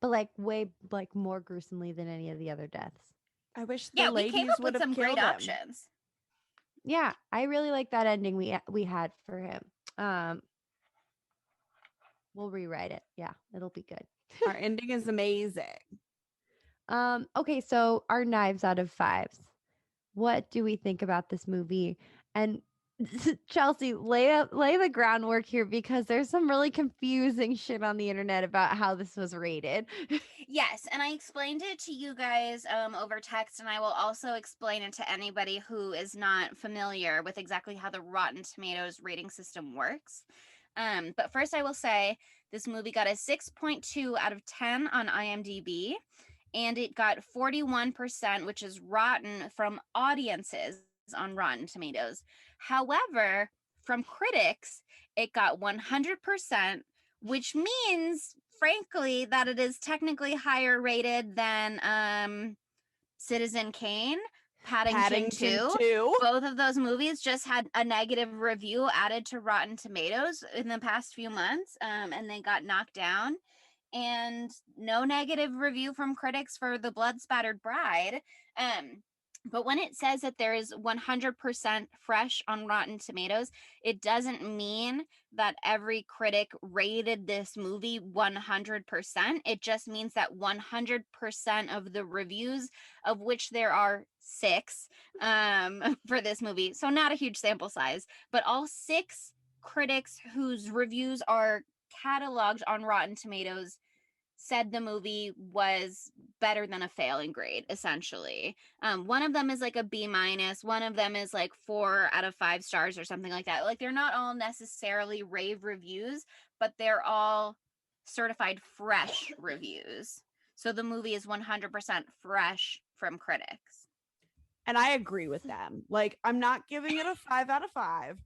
But like way like more gruesomely than any of the other deaths. I wish the Yeah, we ladies came up would with have some killed great him. options. Yeah, I really like that ending we had for him. We'll rewrite it. Yeah, it'll be good. Our ending is amazing. Okay, so our knives out of 5s. What do we think about this movie? And Chelsea, lay the groundwork here because there's some really confusing shit on the internet about how this was rated. Yes, and I explained it to you guys over text, and I will also explain it to anybody who is not familiar with exactly how the Rotten Tomatoes rating system works. But first, I will say this movie got a 6.2 out of 10 on IMDb, and it got 41%, which is rotten from audiences on Rotten Tomatoes. However, from critics, it got 100%, which means frankly, that it is technically higher rated than Citizen Kane, Paddington 2. 2. Both of those movies just had a negative review added to Rotten Tomatoes in the past few months, and they got knocked down. And no negative review from critics for The Blood Spattered Bride. But when it says that there is 100% fresh on Rotten Tomatoes, it doesn't mean that every critic rated this movie 100%. It just means that 100% of the reviews, of which there are 6 for this movie, so not a huge sample size, but all 6 critics whose reviews are cataloged on Rotten Tomatoes said the movie was better than a failing grade, essentially. One of them is like a B-, one of them is like 4 out of 5 stars or something like that. Like, they're not all necessarily rave reviews, but they're all certified fresh reviews. So the movie is 100% fresh from critics. And I agree with them. Like, I'm not giving it a 5 out of 5.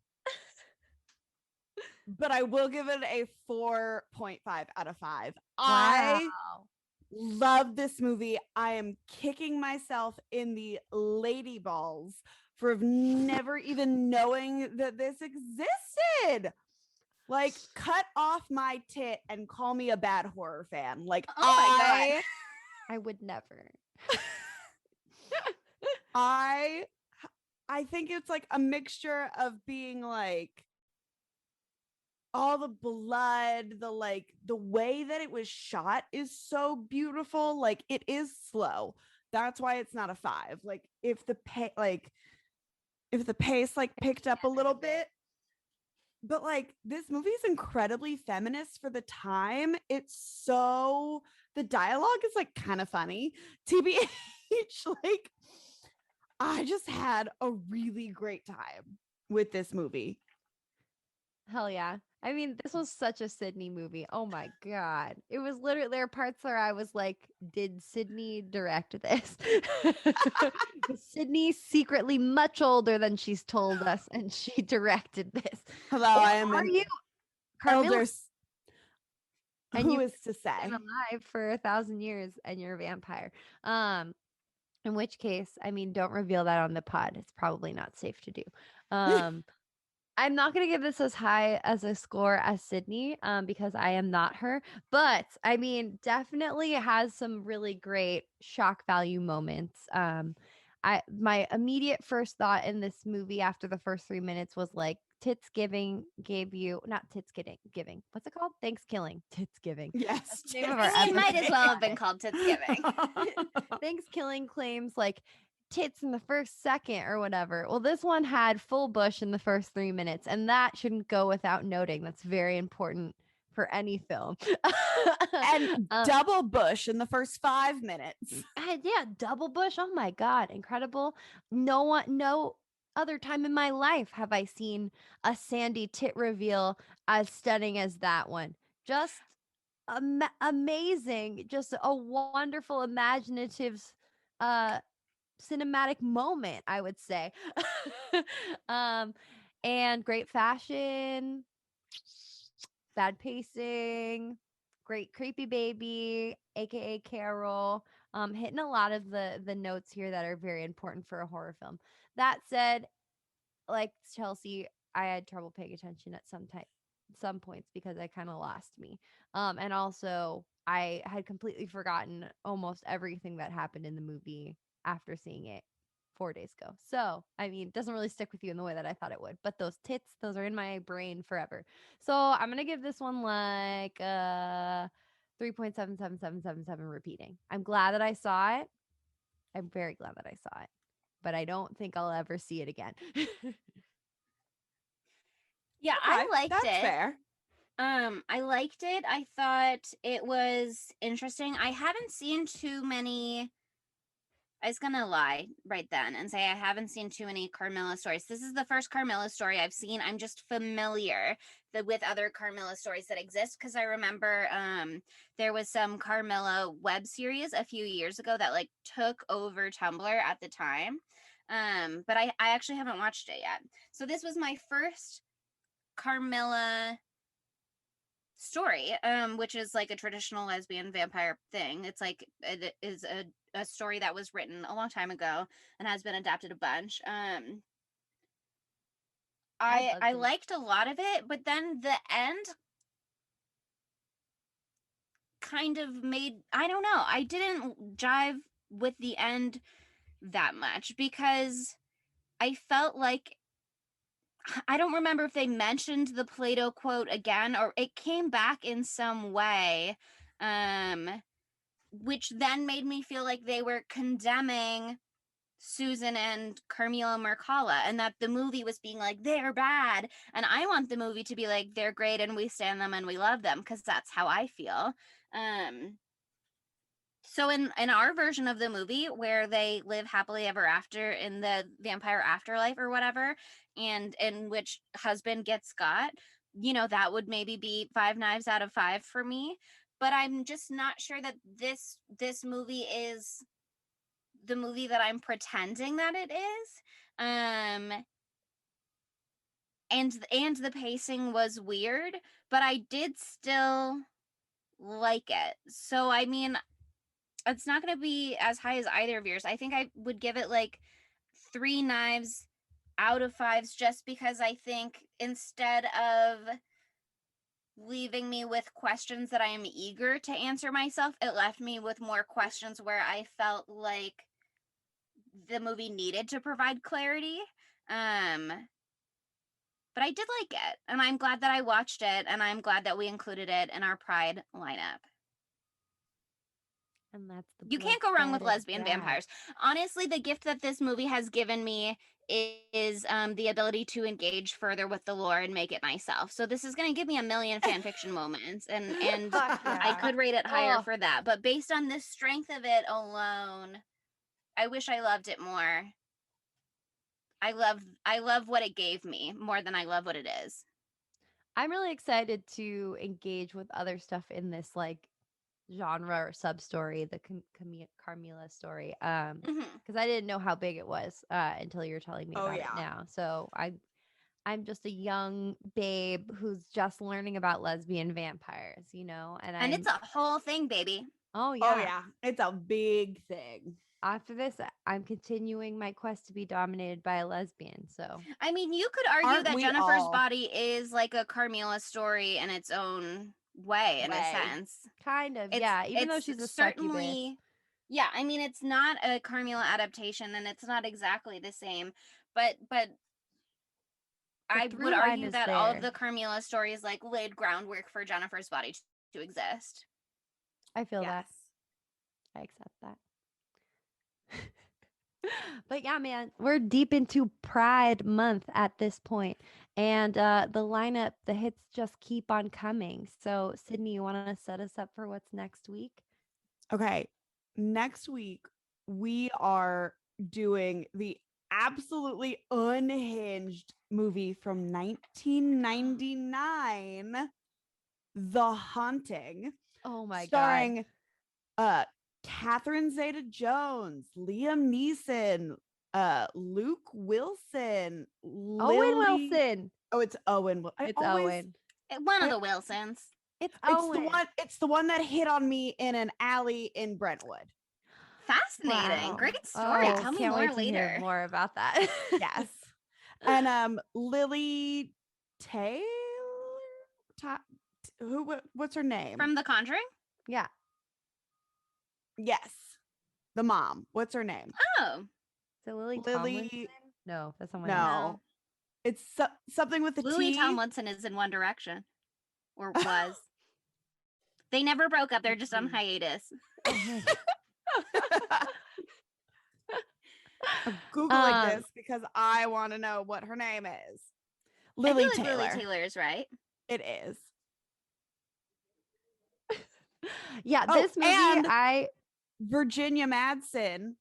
But I will give it a 4.5 out of 5. I love this movie. I am kicking myself in the lady balls for never even knowing that this existed. Like, cut off my tit and call me a bad horror fan. Like, Oh my God. I would never. I think it's like a mixture of being like all the blood, the way that it was shot is so beautiful. Like, it is slow. That's why it's not a 5. Like, if the pace like picked up a little bit. But like, this movie is incredibly feminist for the time. The dialogue is like kind of funny. TBH, like, I just had a really great time with this movie. Hell yeah. I mean, this was such a Sydney movie. Oh my God. It was literally, there are parts where I was like, did Sydney direct this? Is Sydney secretly much older than she's told us, and she directed this? Hello, Or I am are an you Carmilla? elder. And Who you've is to say? been alive for 1,000 years and you're a vampire. In which case, I mean, don't reveal that on the pod. It's probably not safe to do. I'm not going to give this as high as a score as Sydney, because I am not her. But I mean, definitely has some really great shock value moments. My immediate first thought in this movie after the first 3 minutes was like, Titsgiving gave you, not Titsgiving. What's it called? Thanksgiving. Titsgiving. Yes. That's the name of our It might as episode. well have been called Titsgiving. Thanksgiving claims like tits in the first second or whatever. Well, this one had full bush in the first 3 minutes, and that shouldn't go without noting. That's very important for any film. And double bush in the first 5 minutes. Yeah, double bush. Oh my God, incredible. No other time in my life have I seen a sandy tit reveal as stunning as that one. Just amazing. Just a wonderful, imaginative, cinematic moment, I would say. And great fashion, bad pacing, great creepy baby, aka Carol. Hitting a lot of the notes here that are very important for a horror film. That said, like Chelsea, I had trouble paying attention at some points because I kind of lost me. And also I had completely forgotten almost everything that happened in the movie after seeing it 4 days ago. So, I mean, it doesn't really stick with you in the way that I thought it would. But those tits, those are in my brain forever. So I'm gonna give this one like 3.77777 repeating. I'm glad that I saw it. I'm very glad that I saw it. But I don't think I'll ever see it again. Yeah, Okay, I liked that's it. fair. I liked it. I thought it was interesting. I haven't seen too many. I was gonna lie right then and say I haven't seen too many Carmilla stories. This is the first Carmilla story I've seen. I'm just familiar with other Carmilla stories that exist because I remember there was some Carmilla web series a few years ago that like took over Tumblr at the time. But I actually haven't watched it yet. So this was my first Carmilla story, which is like a traditional lesbian vampire thing. It's like it is a story that was written a long time ago and has been adapted a bunch. I liked a lot of it, but then the end kind of made, I don't know, I didn't jive with the end that much because I felt like, I don't remember if they mentioned the Plato quote again or it came back in some way, which then made me feel like they were condemning Susan and Carmilla Mercala, and that the movie was being like, they're bad. And I want the movie to be like, they're great and we stand them and we love them, because that's how I feel. So in our version of the movie where they live happily ever after in the vampire afterlife or whatever, and in which husband gets got, you know, that would maybe be 5 knives out of 5 for me. But I'm just not sure that this movie is the movie that I'm pretending that it is. And the pacing was weird, but I did still like it. So I mean, it's not going to be as high as either of yours. I think I would give it like 3 knives out of 5s, just because I think instead of leaving me with questions that I am eager to answer myself, it left me with more questions where I felt like the movie needed to provide clarity. But I did like it, and I'm glad that I watched it, and I'm glad that we included it in our Pride lineup. And that's the You can't Blood go wrong with Spattered lesbian Bride. vampires. Honestly, the gift that this movie has given me is the ability to engage further with the lore and make it myself. So this is going to give me a million fan fiction moments, and Fuck I yeah. could rate it higher Oh. for that. But based on the strength of it alone, I wish I loved it more. I love what it gave me more than I love what it is. I'm really excited to engage with other stuff in this like genre or sub story, the Carmilla story. Mhm. Because I didn't know how big it was until you're telling me Oh, about it yeah. now. So I'm just a young babe who's just learning about lesbian vampires, you know, And it's a whole thing, baby. oh yeah. Oh yeah, it's a big thing. After this, I'm continuing my quest to be dominated by a lesbian. So I mean, you could argue Aren't that we Jennifer's all? body is like a Carmilla story in its own way, in a sense. kind of, It's yeah. Even though it's she's a succubus. certainly, yeah. I mean, it's not a Carmilla adaptation, and it's not exactly the same. But I through would line argue is that all of there. the Carmilla stories like laid groundwork for Jennifer's body to exist. I feel that. Yes. I accept that. But yeah, man, we're deep into Pride Month at this point, and the lineup, the hits just keep on coming. So, Sydney, you want to set us up for what's next week? Okay. Next week, we are doing the absolutely unhinged movie from 1999, The Haunting, Oh my starring Catherine Zeta-Jones, Liam Neeson, Luke Wilson, Owen Lily. Wilson. Oh, it's Owen. It's Owen. One of I- the Wilsons. It's It's Owen. the one. It's the one that hit on me in an alley in Brentwood. Fascinating. Wow. Great story. Oh, Tell me can't more wait to later. hear more about that. Yes, and Lily Taylor. What's her name? From The Conjuring? Yeah. Yes, the mom. What's her name? Oh. So Lily Lily- Tomlinson? No, that's someone No, else. No. it's something with the Louis T. Tomlinson is in One Direction. Or was. They never broke up. They're just on hiatus. I'm Googling Um, this because I want to know what her name is. I Lily feel like Taylor. Lily Taylor is right. It is. Yeah, Oh, this movie, and- Virginia Madsen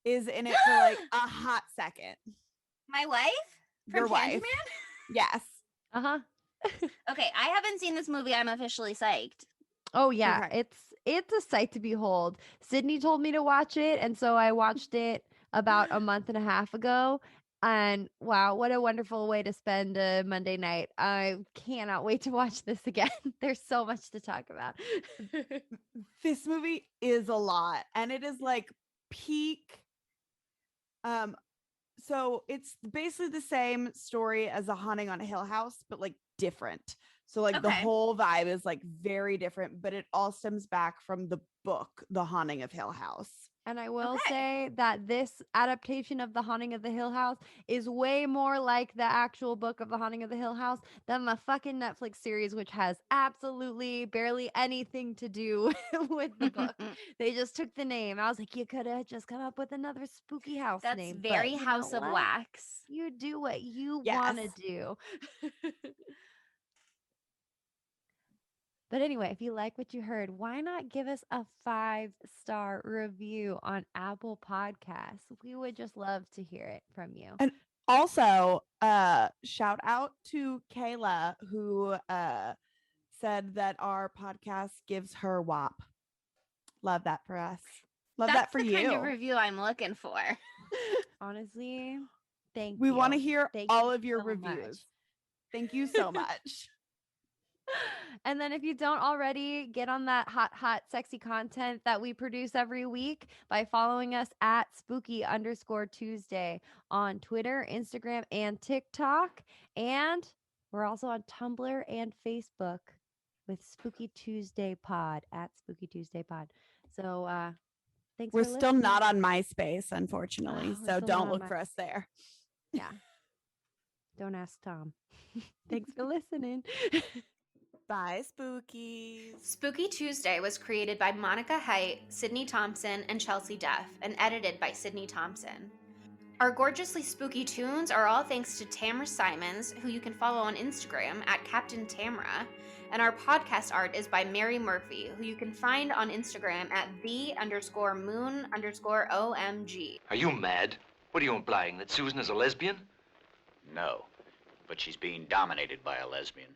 is in it for like a hot second. My wife? From Your wife. Candyman? Yes. uh-huh. Okay, I haven't seen this movie. I'm officially psyched. Oh yeah, Okay. it's a sight to behold. Sydney told me to watch it, and so I watched it about a month and a half ago, And wow, what a wonderful way to spend a Monday night. I cannot wait to watch this again. There's so much to talk about. This movie is a lot, and it is like peak. So it's basically the same story as A Haunting on Hill House, but like different. So like the Okay. whole vibe is like very different, but it all stems back from the book, The Haunting of Hill House. And I will Okay. say that this adaptation of The Haunting of the Hill House is way more like the actual book of The Haunting of the Hill House than the fucking Netflix series, which has absolutely barely anything to do with the book. They just took the name. I was like, you could have just come up with another spooky house That's name. very but you House know of what? Wax. You do what you Yes. want to do. But anyway, if you like what you heard, why not give us a 5-star review on Apple Podcasts? We would just love to hear it from you. And also, shout out to Kayla, who said that our podcast gives her WAP. Love that for us. Love That's that for the you. kind of review I'm looking for. Honestly, thank We you. want to hear Thank all you of your so much. reviews. Thank you so much. And then if you don't already, get on that hot, sexy content that we produce every week by following us at spooky_Tuesday on Twitter, Instagram, and TikTok. And we're also on Tumblr and Facebook with Spooky Tuesday Pod at Spooky Tuesday Pod. So thanks We're for still listening. not on MySpace, unfortunately. Oh, we're So still don't not on look for us there. Yeah. Don't ask Tom. Thanks for listening. Bye, spookies. Spooky Tuesday was created by Monica Height, Sydney Thompson, and Chelsea Duff, and edited by Sydney Thompson. Our gorgeously spooky tunes are all thanks to Tamra Simons, who you can follow on Instagram at Captain Tamra, and our podcast art is by Mary Murphy, who you can find on Instagram at the_moon_OMG. Are you mad? What are you implying, that Susan is a lesbian? No, but she's being dominated by a lesbian.